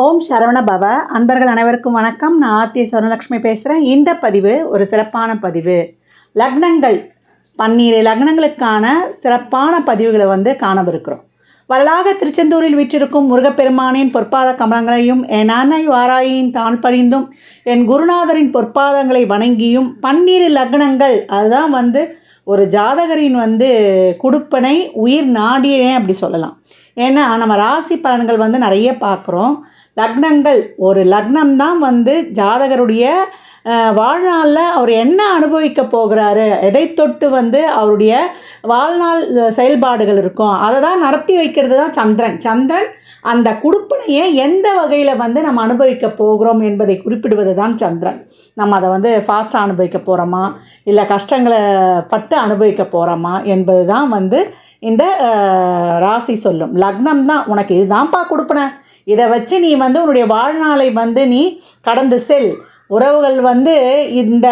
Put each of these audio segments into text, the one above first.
ஓம் சரவண பவ. அன்பர்கள் அனைவருக்கும் வணக்கம். நான் ஆர்த்தி சொர்ணலக்ஷ்மி பேசுகிறேன். இந்த பதிவு ஒரு சிறப்பான பதிவு. லக்னங்கள் 12 லக்னங்களுக்கான சிறப்பான பதிவுகளை காணவிருக்கிறோம். வரலாக திருச்செந்தூரில் வீற்றிருக்கும் முருகப்பெருமானின் பொற்பாத கமலங்களையும் என் அன்னை வாராயின் தான் பணிந்தும் என் குருநாதரின் பொற்பாதங்களை வணங்கியும் 12 லக்னங்கள் அதுதான் ஒரு ஜாதகரின் குடுப்பனை உயிர் நாடியே அப்படி சொல்லலாம். ஏன்னா நம்ம ராசி பலன்கள் நிறைய பார்க்குறோம். லக்னங்கள் ஒரு லக்னம் தான் ஜாதகருடைய வாழ்நாளில் அவர் என்ன அனுபவிக்க போகிறாரு, எதை தொட்டு அவருடைய வாழ்நாள் செயல்பாடுகள் இருக்கும், அதை தான் நடத்தி வைக்கிறது தான் சந்திரன். அந்த குடுப்பனையை எந்த வகையில் நம்ம அனுபவிக்க போகிறோம் என்பதை குறிப்பிடுவது தான் சந்திரன். நம்ம அதை ஃபாஸ்ட்டாக அனுபவிக்க போகிறோமா இல்லை கஷ்டங்களை பட்டு அனுபவிக்க போகிறோமா என்பது தான் இந்த ராசி சொல்லும். லக்னம் தான் உனக்கு இதுதான்ப்பா கொடுப்பன, இதை வச்சு நீ உன்னுடைய வாழ்நாளை நீ கடந்து செல். உறவுகள் இந்த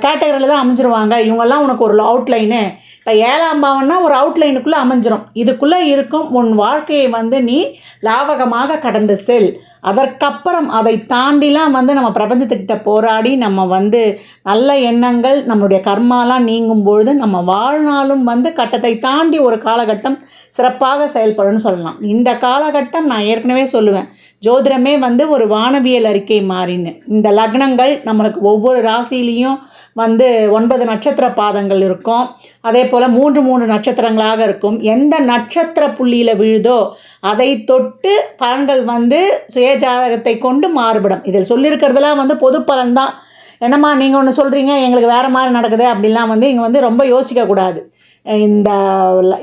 கேட்டகரியில் தான் அமைஞ்சிருவாங்க. இவங்கெல்லாம் உனக்கு ஒரு அவுட்லைனு. இப்போ 7ஆம் பாவம்னா ஒரு அவுட்லைனுக்குள்ளே அமைஞ்சிரும். இதுக்குள்ளே இருக்கும் உன் வாழ்க்கையை நீ லாபகமாக கடந்து செல். அதற்கப்புறம் அதை தாண்டிலாம் நம்ம பிரபஞ்சத்துக்கிட்ட போராடி நம்ம நல்ல எண்ணங்கள் நம்மளுடைய கர்மாலாம் நீங்கும் பொழுது நம்ம வாழ்நாளும் கட்டத்தை தாண்டி ஒரு காலகட்டம் சிறப்பாக செயல்படும்னு சொல்லலாம். இந்த காலகட்டம் நான் ஏற்கனவே சொல்லுவேன், ஜோதிடமே ஒரு வானவியல் அறிக்கை மாறின்னு. இந்த லக்னங்கள் நம்மளுக்கு ஒவ்வொரு ராசியிலையும் 9 நட்சத்திர பாதங்கள் இருக்கும். அதே போல் 3 நட்சத்திரங்களாக இருக்கும். எந்த நட்சத்திர புள்ளியில் விழுதோ அதை தொட்டு பலன்கள் சுயஜாதகத்தை கொண்டு மாறுபடும். இதில் சொல்லியிருக்கிறதுலாம் பொது பலன் தான். என்னம்மா நீங்கள் ஒன்று சொல்கிறீங்க, எங்களுக்கு வேறு மாதிரி நடக்குது அப்படின்லாம் இங்கே ரொம்ப யோசிக்கக்கூடாது. இந்த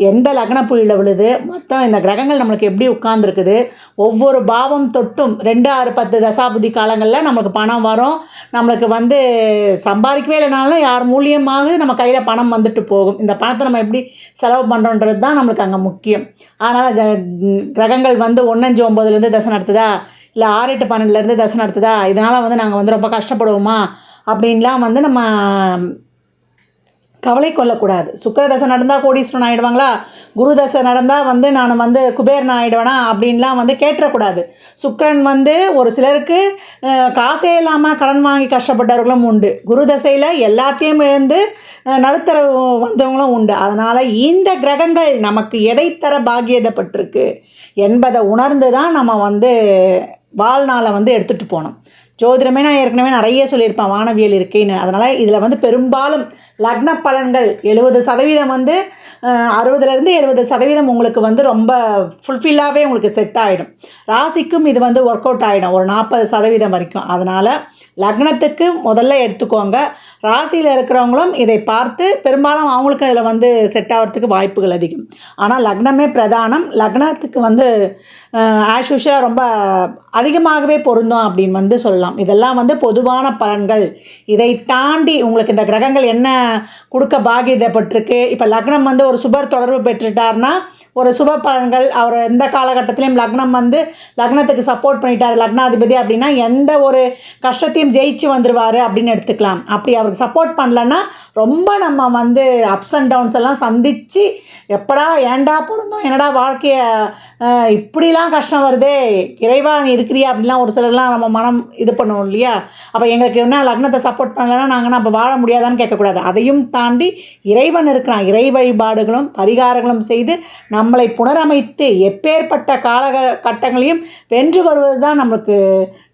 எந்த லக்ன புள்ளியில் விழுது, மொத்தம் இந்த கிரகங்கள் நம்மளுக்கு எப்படி உட்கார்ந்துருக்குது, ஒவ்வொரு பாவம் தொட்டும் 2, 6, 10 தசாபுதி காலங்களில் நமக்கு பணம் வரும். நம்மளுக்கு சம்பாதிக்கவே இல்லைனாலும் யார் மூலியமாக நம்ம கையில் பணம் வந்துட்டு போகும். இந்த பணத்தை நம்ம எப்படி செலவு பண்ணுறோன்றது தான் நம்மளுக்கு அங்கே முக்கியம். அதனால் கிரகங்கள் 1, 5, 9லேருந்து தசை நடத்துதா, இல்லை 6, 8, 12லேருந்து தசை நடத்துதா, இதனால் நாங்கள் ரொம்ப கஷ்டப்படுவோமா அப்படின்லாம் நம்ம கவலை கொள்ளக்கூடாது. சுக்கிரதசை நடந்தால் கோடீஸ்வரன் ஆகிடுவாங்களா, குரு தசை நடந்தால் நான் குபேரன் ஆகிடுவேனா அப்படின்லாம் கேட்டுறக்கூடாது. சுக்கிரன் ஒரு சிலருக்கு காசே இல்லாமல் கடன் வாங்கி கஷ்டப்பட்டவர்களும் உண்டு. குரு தசையில் எல்லாத்தையும் இழந்து நடுத்தர வந்தவங்களும் உண்டு. அதனால் இந்த கிரகங்கள் நமக்கு எதை தர பாக்கியதப்பட்டிருக்கு என்பதை உணர்ந்து தான் நம்ம வாழ்நாளை எடுத்துகிட்டு போகணும். ஜோதிடமே நான் ஏற்கனவே நிறைய சொல்லியிருப்பேன், வானவியல் இருக்கேன்னு. அதனால் இதில் பெரும்பாலும் லக்ன பலன்கள் 70% 60லேருந்து 70% உங்களுக்கு ரொம்ப ஃபுல்ஃபில்லாகவே உங்களுக்கு செட் ஆகிடும். ராசிக்கும் இது ஒர்க் அவுட் ஆகிடும் ஒரு 40% வரைக்கும். அதனால் லக்னத்துக்கு முதல்ல எடுத்துக்கோங்க. ராசியில் இருக்கிறவங்களும் இதை பார்த்து பெரும்பாலும் அவங்களுக்கு அதில் செட் ஆகிறதுக்கு வாய்ப்புகள் அதிகம். ஆனால் லக்னமே பிரதானம். லக்னத்துக்கு ஆஸ் யூஷுவலாக ரொம்ப அதிகமாகவே பொருந்தும் அப்படின்னு சொல்லலாம். இதெல்லாம் பொதுவான பலன்கள். இதை தாண்டி உங்களுக்கு இந்த கிரகங்கள் என்ன கொடுக்க பாக்கியப்பட்டிருக்கு. இப்போ லக்னம் ஒரு சுபர் தொடர்பு பெற்றுட்டார்னா ஒரு சுப பலன்கள். அவர் எந்த காலகட்டத்திலையும் லக்னம் லக்னத்துக்கு சப்போர்ட் பண்ணிட்டார் லக்னாதிபதி அப்படின்னா எந்த ஒரு கஷ்டத்தையும் ஜெயிச்சு வந்துடுவார் அப்படின்னு எடுத்துக்கலாம். அப்படி அவருக்கு சப்போர்ட் பண்ணலன்னா ரொம்ப நம்ம அப்ஸ் அண்ட் டவுன்ஸ் எல்லாம் சந்தித்து எப்படா ஏண்டா பிறந்தோம், என்னடா வாழ்க்கையை இப்படிலாம் கஷ்டம் வருதே, இறைவா நீ இருக்கிறியா அப்படிலாம் ஒரு சிலர்லாம் நம்ம மனம் இது பண்ணுவோம் இல்லையா. அப்போ எங்களுக்கு என்ன லக்னத்தை சப்போர்ட் பண்ணலைன்னா நாங்கள் அப்போ வாழ முடியாதான்னு கேட்கக்கூடாது. அதையும் தாண்டி இறைவன் இருக்கிறான். இறை வழிபாடுகளும் பரிகாரங்களும் செய்து நம்மளை புனரமைத்து எப்பேற்பட்ட காலகட்டங்களையும் வென்று வருவது தான் நமக்கு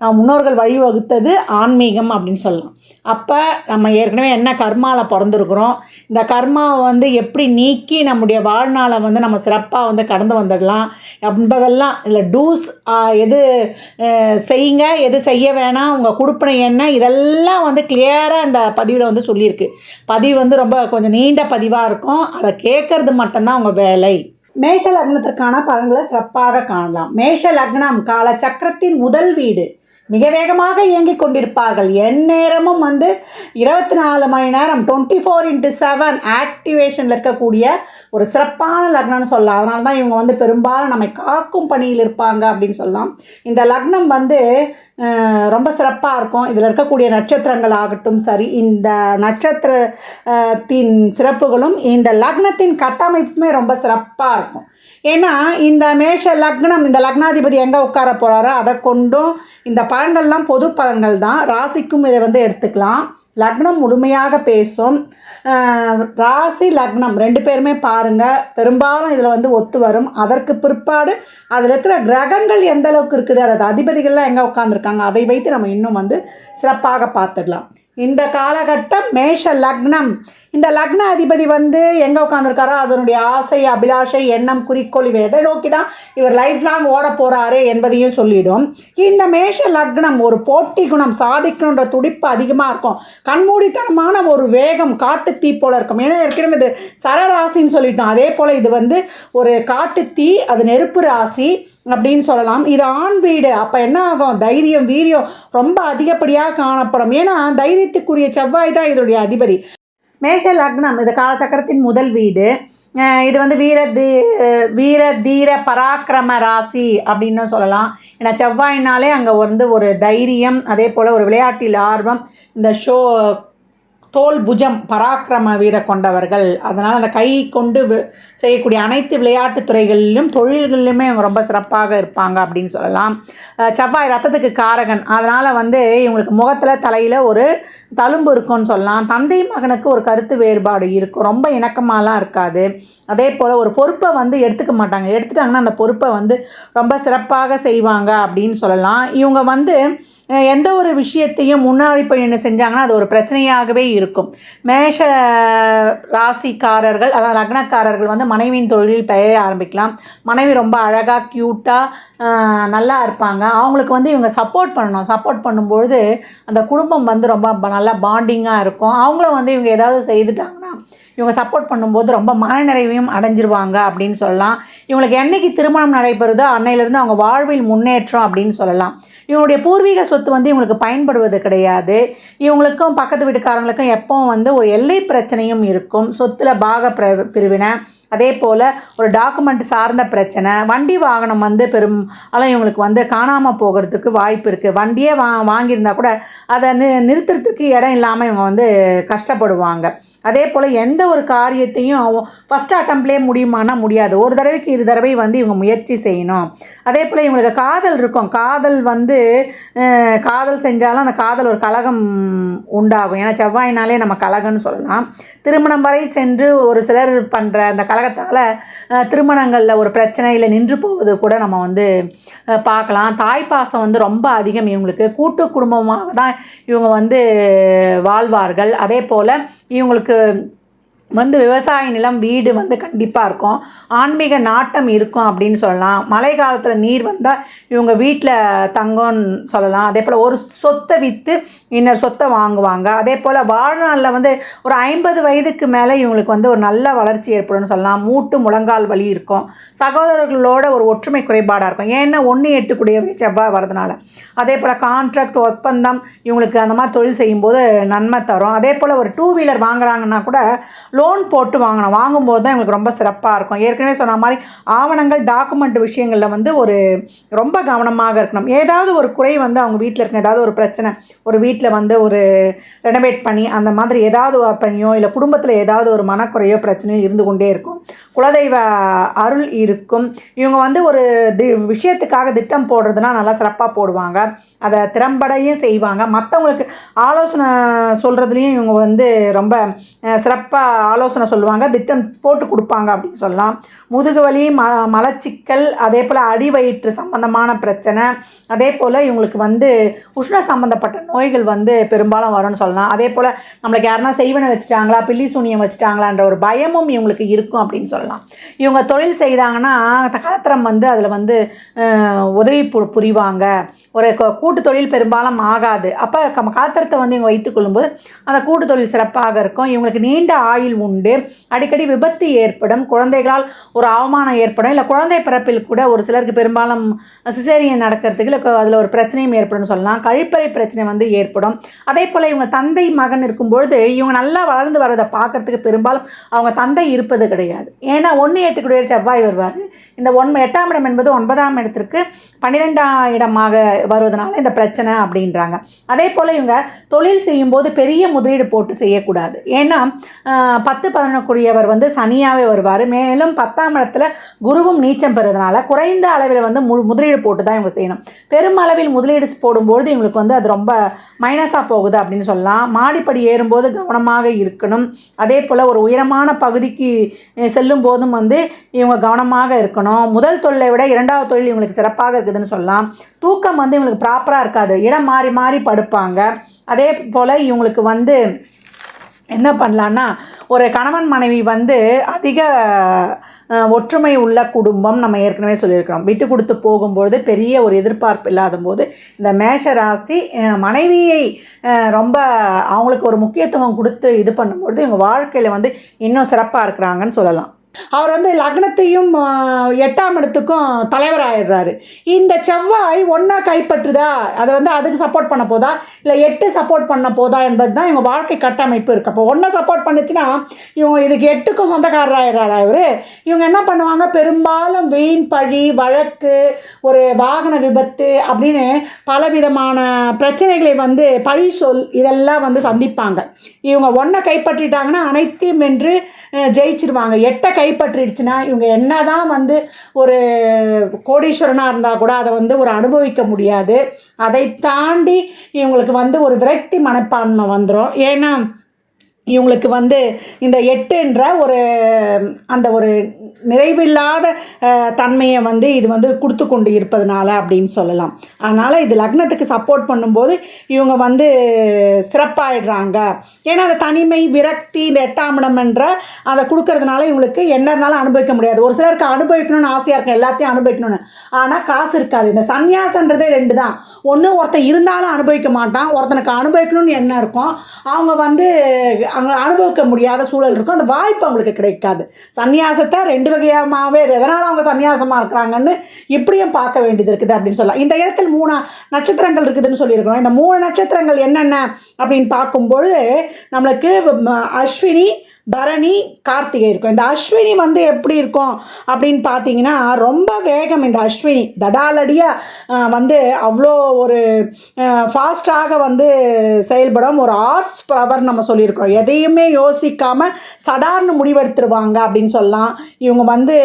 நம்ம முன்னோர்கள் வழிவகுத்தது ஆன்மீகம் அப்படின்னு சொல்லலாம். அப்போ நம்ம ஏற்கனவே என்ன கர்மாவில் பிறந்திருக்கிறோம், இந்த கர்மாவை எப்படி நீக்கி நம்முடைய வாழ்நாளை நம்ம சிறப்பாக கடந்து வந்துடலாம் என்பதெல்லாம் இதில் டூஸ், எது செய்யுங்க எது செய்ய வேணாம், உங்கள் கொடுப்பனை என்ன, இதெல்லாம் கிளியராக இந்த பதிவில் சொல்லியிருக்கு. பதிவு ரொம்ப கொஞ்சம் நீண்ட பதிவாக இருக்கும். அதை கேட்கறது மட்டும்தான் உங்கள் வேலை. மேஷ லக்னத்திற்கான பலன்களை சிறப்பாக காணலாம். மேஷ லக்னம் கால சக்கரத்தின் முதல் வீடு. மிக வேகமாக இயங்கிக் கொண்டிருப்பார்கள். எந்நேரமும் 24 மணி நேரம் 24x7 ஆக்டிவேஷனில் இருக்கக்கூடிய ஒரு சிறப்பான லக்னம்னு சொல்லலாம். அதனால தான் இவங்க பெரும்பாலும் நம்மை காக்கும் பணியில் இருப்பாங்க அப்படின்னு சொல்லலாம். இந்த லக்னம் ரொம்ப சிறப்பாக இருக்கும். இதில் இருக்கக்கூடிய நட்சத்திரங்கள் ஆகட்டும் சரி, இந்த நட்சத்திரத்தின் சிறப்புகளும் இந்த லக்னத்தின் கட்டமைப்புமே ரொம்ப சிறப்பாக இருக்கும். ஏன்னா இந்த மேஷ லக்னம், இந்த லக்னாதிபதி எங்கே உட்கார போகிறாரோ அதை கொண்டும் இந்த பலன்கள்லாம் பொது பலன்கள் தான். ராசிக்கும் இதை வந்து எடுத்துக்கலாம். லக்னம் முழுமையாக பேசும். ராசி லக்னம் 2 பேருமே பாருங்கள், பெரும்பாலும் இதில் வந்து ஒத்து வரும். அதற்கு பிற்பாடு அதில் இருக்கிற கிரகங்கள் எந்த அளவுக்கு இருக்குது, அதாவது அதிபதிகள்லாம் எங்கே உட்காந்துருக்காங்க, அதை வைத்து நம்ம இன்னும் வந்து சிறப்பாக பார்த்துடலாம். இந்த காலகட்டம் மேஷ லக்னம், இந்த லக்ன அதிபதி வந்து எங்கே உட்காந்துருக்காரோ அதனுடைய ஆசை, அபிலாஷை, எண்ணம், குறிக்கோள் இவை எதை நோக்கி தான் இவர் லைஃப் லாங் ஓட போகிறாரு என்பதையும் சொல்லிடும். இந்த மேஷ லக்னம் ஒரு போட்டி குணம், சாதிக்கணுன்ற துடிப்பு அதிகமாக இருக்கும். கண்மூடித்தனமான ஒரு வேகம், காட்டு தீ போல இருக்கும். ஏன்னா ஏற்கனவே இது சரராசின்னு சொல்லிட்டோம். அதே போல் இது வந்து ஒரு காட்டு தீ, அது நெருப்பு ராசி அப்படின்னு சொல்லலாம். இது ஆண் வீடு. அப்போ என்ன ஆகும், தைரியம், வீரியம் ரொம்ப அதிகப்படியாக காணப்படும். ஏன்னா தைரியத்துக்குரிய செவ்வாய் தான் இதனுடைய அதிபதி. மேஷ லக்னம் இது காலச்சக்கரத்தின் முதல் வீடு. இது வந்து வீர தீர பராக்கிரம ராசி அப்படின்னு சொல்லலாம். ஏன்னா செவ்வாயினாலே அங்கே வந்து ஒரு தைரியம், அதே போல் ஒரு விளையாட்டில் ஆர்வம், இந்த தோல் புஜம், பராக்கிரம வீர கொண்டவர்கள். அதனால் அந்த கை கொண்டு செய்யக்கூடிய அனைத்து விளையாட்டு துறைகளிலும் தொழில்களிலுமே இவங்க ரொம்ப சிறப்பாக இருப்பாங்க அப்படின்னு சொல்லலாம். செவ்வாய் ரத்தத்துக்கு காரகன். அதனால் வந்து இவங்களுக்கு முகத்தில் தலையில் ஒரு தழும்பு இருக்கும்னு சொல்லலாம். தந்தை மகனுக்கு ஒரு கருத்து வேறுபாடு இருக்கும். ரொம்ப இணக்கமாலாம் இருக்காது. அதே போல் ஒரு பொறுப்பை வந்து எடுத்துக்க மாட்டாங்க. எடுத்துட்டாங்கன்னா அந்த பொறுப்பை வந்து ரொம்ப சிறப்பாக செய்வாங்க அப்படின்னு சொல்லலாம். இவங்க வந்து எந்த ஒரு விஷயத்தையும் முன்னாடி போய் என்ன செஞ்சாங்கன்னா அது ஒரு பிரச்சனையாகவே இருக்கும். மேஷ ராசிக்காரர்கள், அதாவது லக்னக்காரர்கள் வந்து மனைவியின் தொழிலில் பெயர ஆரம்பிக்கலாம். மனைவி ரொம்ப அழகாக க்யூட்டாக நல்லா இருப்பாங்க. அவங்களுக்கு வந்து இவங்க சப்போர்ட் பண்ணணும். சப்போர்ட் பண்ணும்பொழுது அந்த குடும்பம் வந்து ரொம்ப நல்லா பாண்டிங்காக இருக்கும். அவங்களும் வந்து இவங்க ஏதாவது செய்துட்டாங்கன்னா இவங்க சப்போர்ட் பண்ணும்போது ரொம்ப மனநிறைவையும் அடைஞ்சிருவாங்க அப்படின்னு சொல்லலாம். இவங்களுக்கு என்றைக்கு திருமணம் நடைபெறுதோ அன்னையிலேருந்து அவங்க வாழ்வில் முன்னேற்றம் அப்படின்னு சொல்லலாம். இவங்களுடைய பூர்வீக சொத்து வந்து இவங்களுக்கு பயன்படுவது கிடையாது. இவங்களுக்கும் பக்கத்து வீட்டுக்காரங்களுக்கும் எப்பவும் வந்து ஒரு எல்லை பிரச்சனையும் இருக்கும். சொத்தில் பாக பிரிவினை, அதே போல் ஒரு டாக்குமெண்ட் சார்ந்த பிரச்சனை, வண்டி வாகனம் வந்து பெரும்பாலும் இவங்களுக்கு வந்து காணாமல் போகிறதுக்கு வாய்ப்பு இருக்குது. வண்டியே வாங்கியிருந்தா கூட அதை நிறுத்துறதுக்கு இடம் இல்லாமல் இவங்க வந்து கஷ்டப்படுவாங்க. அதே போல் எந்த ஒரு காரியத்தையும் ஃபஸ்ட் அட்டம்ப்ட்லேயே முடியுமானா முடியாது. ஒரு தடவைக்கு 2 தடவை வந்து இவங்க முயற்சி செய்யணும். அதே போல் இவங்களுக்கு காதல் இருக்கும். காதல் வந்து காதல் செஞ்சாலும் அந்த காதல் ஒரு கலகம் உண்டாகும். ஏன்னா செவ்வாயினாலே நம்ம கலகம்னு சொல்லலாம். திருமணம் வரை சென்று ஒரு சிலர் பண்ணுற அந்த கலகத்தால் திருமணங்களில் ஒரு பிரச்சனையில் நின்று போவது கூட நம்ம வந்து பார்க்கலாம். தாய்ப்பாசம் வந்து ரொம்ப அதிகம் இவங்களுக்கு. கூட்டு குடும்பமாக தான் இவங்க வந்து வாழ்வார்கள். அதே போல் இவங்களுக்கு வந்து விவசாய நிலம், வீடு வந்து கண்டிப்பாக இருக்கும். ஆன்மீக நாட்டம் இருக்கும் அப்படின்னு சொல்லலாம். மழை காலத்தில் நீர் வந்தால் இவங்க வீட்டில் தங்கம்னு சொல்லலாம். அதே போல் ஒரு சொத்தை விற்று இன்னொரு சொத்தை வாங்குவாங்க. அதே போல் வாழ்நாளில் வந்து ஒரு 50 வயதுக்கு மேலே இவங்களுக்கு வந்து ஒரு நல்ல வளர்ச்சி ஏற்படும்னு சொல்லலாம். மூட்டு முழங்கால் வலி இருக்கும். சகோதரர்களோட ஒரு ஒற்றுமை குறைபாடாக இருக்கும். ஏன்னா 1-8 கூடிய செவ்வாய் வரதுனால. அதே போல் கான்ட்ராக்ட், ஒப்பந்தம் இவங்களுக்கு அந்த மாதிரி தொழில் செய்யும்போது நன்மை தரும். அதே போல் ஒரு 2 வீலர் வாங்குறாங்கன்னா கூட லோன் போட்டு வாங்கணும். வாங்கும்போது தான் எங்களுக்கு ரொம்ப சிறப்பாக இருக்கும். ஏற்கனவே சொன்ன மாதிரி ஆவணங்கள், டாக்குமெண்ட் விஷயங்களில் வந்து ஒரு ரொம்ப கவனமாக இருக்கணும். ஏதாவது ஒரு குறை வந்து அவங்க வீட்டில் இருக்கணும். ஏதாவது ஒரு பிரச்சனை, ஒரு வீட்டில் வந்து ஒரு ரெனோவேட் பண்ணி அந்த மாதிரி ஏதாவது பண்ணியோ இல்லை குடும்பத்தில் ஏதாவது ஒரு மனக்குறையோ பிரச்சனையோ இருந்து கொண்டே இருக்கும். குலதெய்வ அருள் இருக்கும். இவங்க வந்து ஒரு விஷயத்துக்காக திட்டம் போடுறதுனா நல்லா சிறப்பாக போடுவாங்க. அதை திறம்படையும் செய்வாங்க. மற்றவங்களுக்கு ஆலோசனை சொல்கிறதுலையும் இவங்க வந்து ரொம்ப சிறப்பாக ஆலோசனை சொல்லுவாங்க. திட்டம் போட்டு கொடுப்பாங்க அப்படின்னு சொல்லலாம். முதுகு வலி, மலச்சிக்கல், அதே போல் அடி வயிற்று சம்பந்தமான பிரச்சனை, அதே போல் இவங்களுக்கு வந்து உஷ்ண சம்பந்தப்பட்ட நோய்கள் வந்து பெரும்பாலும் வரும்னு சொல்லலாம். அதே போல் நம்மளுக்கு யாருன்னா செய்வனை வச்சுட்டாங்களா, பில்லி சூனியம் வச்சுட்டாங்களான்ற ஒரு பயமும் இவங்களுக்கு இருக்கும் அப்படின்னு சொல்லலாம். இவங்க தொழில் செய்தாங்கன்னா கலத்திரம் வந்து அதில் வந்து உதவி புரிவாங்க. ஒரு கூட்டு தொழில் பெரும்பாலும் ஆகாது. அப்போ கலத்திரத்தை வந்து இவங்க வைத்துக் கொள்ளும்போது அந்த கூட்டு தொழில் சிறப்பாக இருக்கும். இவங்களுக்கு நீண்ட ஆயுள் வாழ்வில் உண்டு. அடிக்கடி விபத்து ஏற்படும், குழந்தைகளால் ஒரு அவமானம் ஏற்படும், இல்லை குழந்தை பிறப்பில் கூட ஒரு சிலருக்கு பெரும்பாலும் சிசேரியன் நடக்கிறதுக்கு இல்லை அதில் ஒரு பிரச்சனையும் ஏற்படும் சொல்லலாம். கழிப்பறை பிரச்சனை வந்து ஏற்படும். அதே போல் இவங்க தந்தை மகன் இருக்கும்பொழுது இவங்க நல்லா வளர்ந்து வரதை பார்க்கறதுக்கு பெரும்பாலும் அவங்க தந்தை இருப்பது கிடையாது. ஏன்னா 1-8 செவ்வாய் வருவார். இந்த 8ஆம் இடம் என்பது 9ஆம் இடத்திற்கு 12ஆம் இடமாக வருவதனால இந்த பிரச்சனை அப்படின்றாங்க. அதே போல் இவங்க தொழில் செய்யும்போது பெரிய முதலீடு போட்டு செய்யக்கூடாது. ஏன்னா 10-11 வந்து சனியாகவே வருவார். மேலும் 10ஆம் இடத்துல குருவும் நீச்சம் பெறுவதனால குறைந்த அளவில் வந்து முதலீடு போட்டு தான் இவங்க செய்யணும். பெருமளவில் முதலீடு போடும்போது இவங்களுக்கு வந்து அது ரொம்ப மைனஸாக போகுது அப்படின்னு சொல்லலாம். மாடிப்படி ஏறும்போது கவனமாக இருக்கணும். அதே போல் ஒரு உயரமான பகுதிக்கு செல்லும் போதும் வந்து இவங்க கவனமாக இருக்கணும். முதல் தொழிலை விட 2வது தொழில் இவங்களுக்கு சிறப்பாக இருக்குதுன்னு சொல்லலாம். தூக்கம் வந்து இவங்களுக்கு ப்ராப்பராக இருக்காது, இடம் மாறி மாறி படுப்பாங்க. அதே போல் இவங்களுக்கு வந்து என்ன பண்ணலான்னா, ஒரு கணவன் மனைவி வந்து அதிக ஒற்றுமை உள்ள குடும்பம் நம்ம ஏற்கனவே சொல்லியிருக்கிறோம். விட்டு கொடுத்து போகும்போது பெரிய ஒரு எதிர்பார்ப்பு இல்லாத போது இந்த மேஷ ராசி மனைவியை ரொம்ப அவங்களுக்கு ஒரு முக்கியத்துவம் கொடுத்து இது பண்ணும்போது இவங்க வாழ்க்கையில் வந்து இன்னும் சிறப்பாக இருக்கிறாங்கன்னு சொல்லலாம். அவர் வந்து லக்னத்தையும் 8ஆம் இடத்துக்கும் தலைவராகிடுறாரு. இந்த செவ்வாய் ஒன்றா கைப்பற்றுதா, அதை வந்து அதுக்கு சப்போர்ட் பண்ண போதா இல்லை 8 சப்போர்ட் பண்ண போதா என்பது தான் இவங்க வாழ்க்கை கட்டமைப்பு இருக்குது. அப்போ 1 சப்போர்ட் பண்ணுச்சுன்னா இவங்க இதுக்கு 8க்கும் சொந்தக்காரராகிறாரா இவர். இவங்க என்ன பண்ணுவாங்க, பெரும்பாலும் வீண் பழி வழக்கு, ஒரு வாகன விபத்து அப்படின்னு பலவிதமான பிரச்சனைகளை வந்து பழி சொல் இதெல்லாம் வந்து சந்திப்பாங்க. இவங்க 1 கைப்பற்றிட்டாங்கன்னா அனைத்தையும் வென்று ஜெயிச்சிருவாங்க. 8 கைப்பற்றிடுச்சுன்னா இவங்க என்ன தான் வந்து ஒரு கோடீஸ்வரனாக இருந்தால் கூட அதை வந்து ஒரு அனுபவிக்க முடியாது. அதை தாண்டி இவங்களுக்கு வந்து ஒரு விரக்தி மனப்பான்மை வந்துடும். ஏன்னா இவங்களுக்கு வந்து இந்த 8என்ற ஒரு அந்த ஒரு நிறைவில்லாத தன்மையை வந்து இது வந்து கொடுத்து கொண்டு இருப்பதனால அப்படின்னு சொல்லலாம். அதனால் இது லக்னத்துக்கு சப்போர்ட் பண்ணும்போது இவங்க வந்து சிறப்பாயிடுறாங்க. ஏன்னா அந்த தனிமை விரக்தி இந்த 8ஆம் இடம் என்ற அதை கொடுக்கறதுனால இவங்களுக்கு என்ன இருந்தாலும் அனுபவிக்க முடியாது. ஒரு சிலருக்கு அனுபவிக்கணும்னு ஆசையாக இருக்கும், எல்லாத்தையும் அனுபவிக்கணும்னு. ஆனால் காசு இருக்காது. இந்த சன்னியாசன்றதே 2 தான். ஒன்று ஒருத்தன் இருந்தாலும் அனுபவிக்க மாட்டான், ஒருத்தனுக்கு அனுபவிக்கணும்னு எண்ணம் இருக்கும், அவங்க வந்து அங்கே அனுபவிக்க முடியாத சூழல் இருக்கும், அந்த வாய்ப்பு அவங்களுக்கு கிடைக்காது. சன்னியாசத்தை 2 வகையாகவே எதனால் அவங்க சன்னியாசமாக இருக்கிறாங்கன்னு இப்படியும் பார்க்க வேண்டியது இருக்குது அப்படின்னு சொல்லலாம். இந்த இடத்துல 3 நட்சத்திரங்கள் இருக்குதுன்னு சொல்லியிருக்கிறோம். இந்த 3 நட்சத்திரங்கள் என்னென்ன அப்படின்னு பார்க்கும்பொழுது நம்மளுக்கு அஸ்வினி பரணி கார்த்திகை இருக்கும். இந்த அஸ்வினி வந்து எப்படி இருக்கும் அப்படின்னு பார்த்தீங்கன்னா ரொம்ப வேகம். இந்த அஸ்வினி தடாலடியாக வந்து அவ்வளோ ஒரு ஃபாஸ்டாக வந்து செயல்படும் ஒரு ஹார்ஸ் பவர் நம்ம சொல்லியிருக்கிறோம். எதையுமே யோசிக்காமல் சடார்னு முடிவெடுத்துருவாங்க அப்படின்னு சொல்லலாம். இவங்க வந்து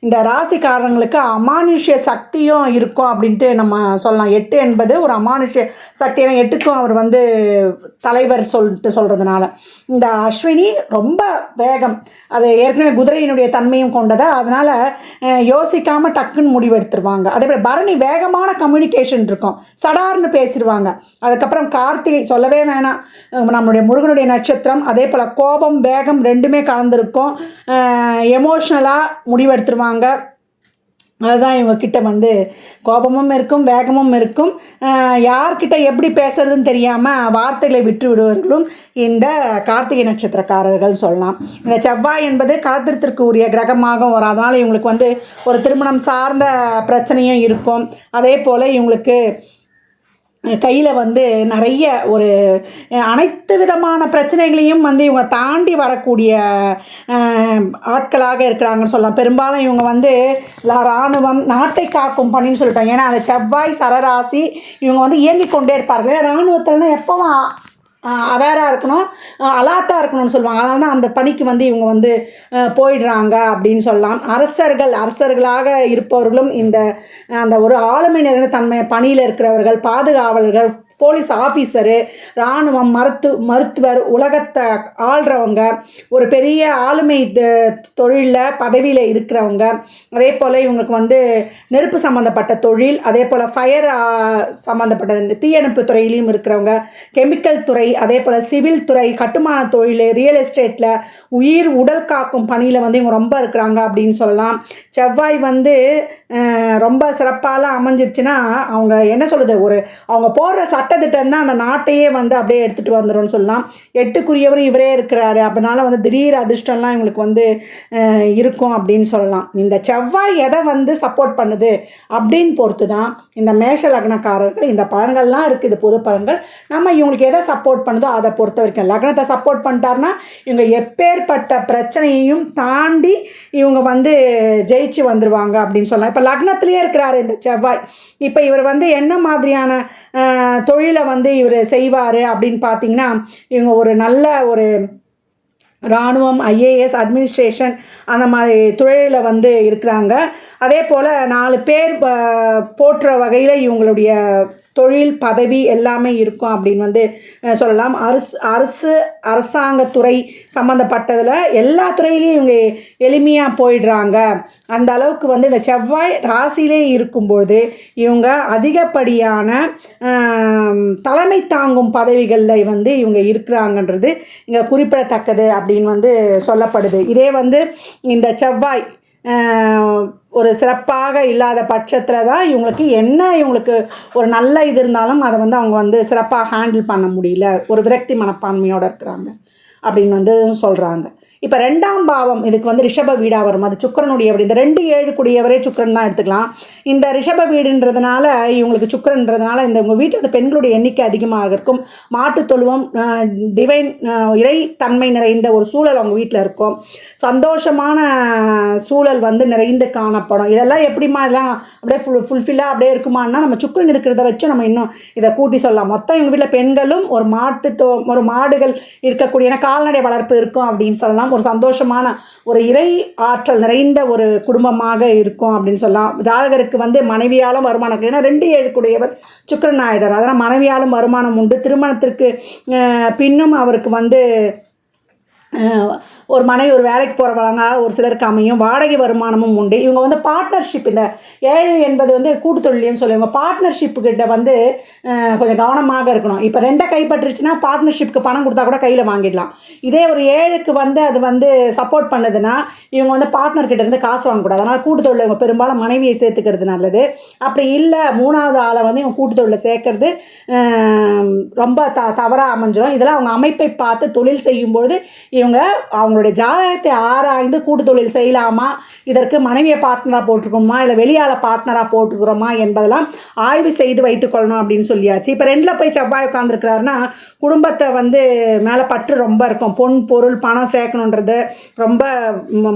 இந்த ராசிக்காரங்களுக்கு அமானுஷ்ய சக்தியும் இருக்கும் அப்படின்ட்டு நம்ம சொல்லலாம். 8 என்பது ஒரு அமானுஷ்ய சக்தி. 8க்கும் அவர் வந்து தலைவர் சொல்கிறதுனால இந்த அஸ்வினி ரொம்ப வேகம். அது ஏற்கனவே குதிரையினுடைய தன்மையும் கொண்டதை, அதனால் யோசிக்காமல் டக்குன்னு முடிவெடுத்துருவாங்க. அதே போல் பரணி வேகமான கம்யூனிகேஷன் இருக்கும், சடார்னு பேசிடுவாங்க. அதுக்கப்புறம் கார்த்திகை சொல்லவே வேணாம், நம்மளுடைய முருகனுடைய நட்சத்திரம். அதே போல் கோபம் வேகம் 2மே கலந்துருக்கும். எமோஷ்னலாக முடிவெடுத்துருவாங்க. அதுதான் இவங்கக்கிட்ட வந்து கோபமும் இருக்கும், வேகமும் இருக்கும். யார்கிட்ட எப்படி பேசுறதுன்னு தெரியாமல் வார்த்தைகளை விட்டு விடுவர்களும் இந்த கார்த்திகை நட்சத்திரக்காரர்கள் சொல்லலாம். இந்த செவ்வாய் என்பது களத்திற்கு உரிய கிரகமாகவும் வரும். அதனால் இவங்களுக்கு வந்து ஒரு திருமணம் சார்ந்த பிரச்சனையும் இருக்கும். அதே போல் இவங்களுக்கு கையில் வந்து நிறைய ஒரு அனைத்து விதமான பிரச்சனைகளையும் வந்து இவங்க தாண்டி வரக்கூடிய ஆட்களாக இருக்கிறாங்கன்னு சொல்லலாம். பெரும்பாலும் இவங்க வந்து இராணுவம், நாட்டை காக்கும் பணின்னு சொல்லிட்டாங்க. ஏன்னா அந்த செவ்வாய் சரராசி, இவங்க வந்து இயங்கிக் கொண்டே இருப்பார்கள். இராணுவத்தில்னா எப்பவும் அவேராக இருக்கணும், அலர்ட்டாக இருக்கணும்னு சொல்லுவாங்க. அதனால தான் அந்த பணிக்கு வந்து இவங்க வந்து போயிடுறாங்க அப்படின்னு சொல்லலாம். அரசர்களாக இருப்பவர்களும் இந்த அந்த ஒரு ஆளுமை நிறைந்த தன்மை பணியில் இருக்கிறவர்கள், பாதுகாவலர்கள், போலீஸ் ஆஃபீஸரு, இராணுவம், மருத்துவர், உலகத்தை ஆள்றவங்க, ஒரு பெரிய ஆளுமை தொழிலில் பதவியில் இருக்கிறவங்க. அதே போல் இவங்களுக்கு வந்து நெருப்பு சம்மந்தப்பட்ட தொழில், அதே போல் ஃபயர் சம்மந்தப்பட்ட தீயணைப்பு துறையிலையும் இருக்கிறவங்க, கெமிக்கல் துறை, அதே போல் சிவில் துறை, கட்டுமான தொழில், ரியல் எஸ்டேட்டில், உயிர் உடல் காக்கும் பணியில் வந்து இவங்க ரொம்ப இருக்கிறாங்க அப்படின்னு சொல்லலாம். செவ்வாய் வந்து ரொம்ப சிறப்பாலாம் அமைஞ்சிருச்சுன்னா அவங்க என்ன சொல்கிறது, ஒரு அவங்க போடுற சட்ட தொட்டதிட்ட அந்த நாட்டையே வந்து அப்படியே எடுத்துகிட்டு வந்துடும்னு சொல்லலாம். 8க்குரியவரும் இவரே இருக்கிறாரு. அதனால வந்து திடீர் அதிர்ஷ்டம்லாம் இவங்களுக்கு வந்து இருக்கும் அப்படின்னு சொல்லலாம். இந்த செவ்வாய் எதை வந்து சப்போர்ட் பண்ணுது அப்படின்னு பொறுத்து தான் இந்த மேஷ லக்னக்காரர்கள் இந்த பலன்கள்லாம் இருக்குது. இது பொது பலன்கள். நம்ம இவங்களுக்கு எதை சப்போர்ட் பண்ணுதோ அதை பொறுத்த வரைக்கும் லக்னத்தை சப்போர்ட் பண்ணிட்டாருன்னா இவங்க எப்பேற்பட்ட பிரச்சனையும் தாண்டி இவங்க வந்து ஜெயிச்சு வந்துடுவாங்க அப்படின்னு சொல்லலாம். இப்போ லக்னத்திலேயே இருக்கிறாரு இந்த செவ்வாய். இப்போ இவர் வந்து என்ன மாதிரியான தொழிலை வந்து இவர் செய்வார் அப்படின்னு பார்த்தீங்கன்னா, இவங்க ஒரு நல்ல ஒரு இராணுவம், ஐஏஎஸ், அட்மினிஸ்ட்ரேஷன் அந்த மாதிரி துறையில் வந்து இருக்கிறாங்க. அதே போல் 4 பேர் போற்றுற வகையில் இவங்களுடைய தொழில், பதவி எல்லாமே இருக்கும் அப்படின்னு வந்து சொல்லலாம். அரசாங்கத்துறை சம்மந்தப்பட்டதில் எல்லா துறையிலையும் இவங்க எளிமையாக போயிடுறாங்க. அந்த அளவுக்கு வந்து இந்த செவ்வாய் ராசியிலே இருக்கும்போது இவங்க அதிகப்படியான தலைமை தாங்கும் பதவிகளில் வந்து இவங்க இருக்கிறாங்கன்றது இங்கே குறிப்பிடத்தக்கது அப்படின்னு வந்து சொல்லப்படுது. இதே வந்து இந்த செவ்வாய் ஒரு சிறப்பாக இல்லாத பட்சத்தில் தான் இவங்களுக்கு ஒரு நல்ல இது இருந்தாலும் அதை வந்து அவங்க வந்து சிறப்பாக ஹேண்டில் பண்ண முடியல, ஒரு விரக்தி மனப்பான்மையோடு இருக்கிறாங்க அப்படின்னு வந்து சொல்கிறாங்க. இப்போ 2ஆம் பாவம் இதுக்கு வந்து ரிஷப வீடாக வரும். அது சுக்கிரனுடைய வீடு. இந்த 2, 7 கூடியவரே சுக்கிரன் தான் எடுத்துக்கலாம். இந்த ரிஷப வீடுன்றதுனால இவங்களுக்கு சுக்கிரன்றதுனால இந்த உங்கள் வீட்டில் அந்த பெண்களுடைய எண்ணிக்கை அதிகமாக இருக்கும். மாட்டுத் தொழுவம், டிவைன் இறை தன்மை நிறைந்த ஒரு சூழல் அவங்க வீட்டில் இருக்கும். சந்தோஷமான சூழல் வந்து நிறைந்து காணப்படும். இதெல்லாம் எப்படிமா இதெல்லாம் அப்படியே ஃபுல்ஃபில்லாக அப்படியே இருக்குமான்னா நம்ம சுக்கிரன் இருக்கிறத வச்சு நம்ம இன்னும் இதை கூட்டி சொல்லலாம். மொத்தம் இவங்க வீட்டில் பெண்களும் ஒரு மாடுகள் இருக்கக்கூடிய கால்நடை வளர்ப்பு இருக்கும் அப்படின்னு சொல்லலாம். ஒரு சந்தோஷமான ஒரு இறை ஆற்றல் நிறைந்த ஒரு குடும்பமாக இருக்கும் அப்படின்னு சொல்லலாம். ஜாதகருக்கு வந்து மனைவியாலும் வருமானம், ஏன்னா 2, 7 கூடியவர் சுக்கிரன் ஆயிடுறார். அதனால் மனைவியாலும் வருமானம் உண்டு. திருமணத்திற்கு பின்னும் அவருக்கு வந்து ஒரு மனைவி ஒரு வேலைக்கு போகிறவங்க ஒரு சிலருக்கு அமையும். வாடகை வருமானமும் உண்டு. இவங்க வந்து பார்ட்னர்ஷிப், இந்த 7 என்பது வந்து கூட்டுத்தொழில்னு சொல்லுவாங்க. பார்ட்னர்ஷிப்புக்கிட்ட வந்து கொஞ்சம் கவனமாக இருக்கணும். இப்போ 2 கைப்பற்றுச்சுன்னா பார்ட்னர்ஷிப்புக்கு பணம் கொடுத்தா கூட கையில் வாங்கிடலாம். இதே ஒரு 7க்கு வந்து அது வந்து சப்போர்ட் பண்ணுதுன்னா இவங்க வந்து பார்ட்னர்கிட்ட இருந்து காசு வாங்கக்கூடாது. அதனால் கூட்டுத்தொழில் இவங்க பெரும்பாலும் மனைவியை சேர்த்துக்கிறது நல்லது. அப்படி இல்லை 3வது ஆளை வந்து இவங்க கூட்டுத்தொழில் சேர்க்கறது ரொம்ப தவறாக அமைஞ்சிடும். இதெல்லாம் அவங்க அமைப்பை பார்த்து தொழில் செய்யும்பொழுது இவங்க அவங்களுடைய ஜாதகத்தை ஆராய்ந்து கூட்டு தொழில் செய்யலாமா, இதற்கு மனைவியை பார்ட்னராக போட்டுருக்கோமா, இல்லை வெளியால் பார்ட்னராக போட்டுக்கிறோமா என்பதெல்லாம் ஆய்வு செய்து வைத்துக்கொள்ளணும் அப்படின்னு சொல்லியாச்சு. இப்போ 2ல் போய் செவ்வாய் உட்காந்துருக்கிறாருன்னா குடும்பத்தை வந்து மேலே பற்று ரொம்ப இருக்கும். பொன் பொருள் பணம் சேர்க்கணுன்றது ரொம்ப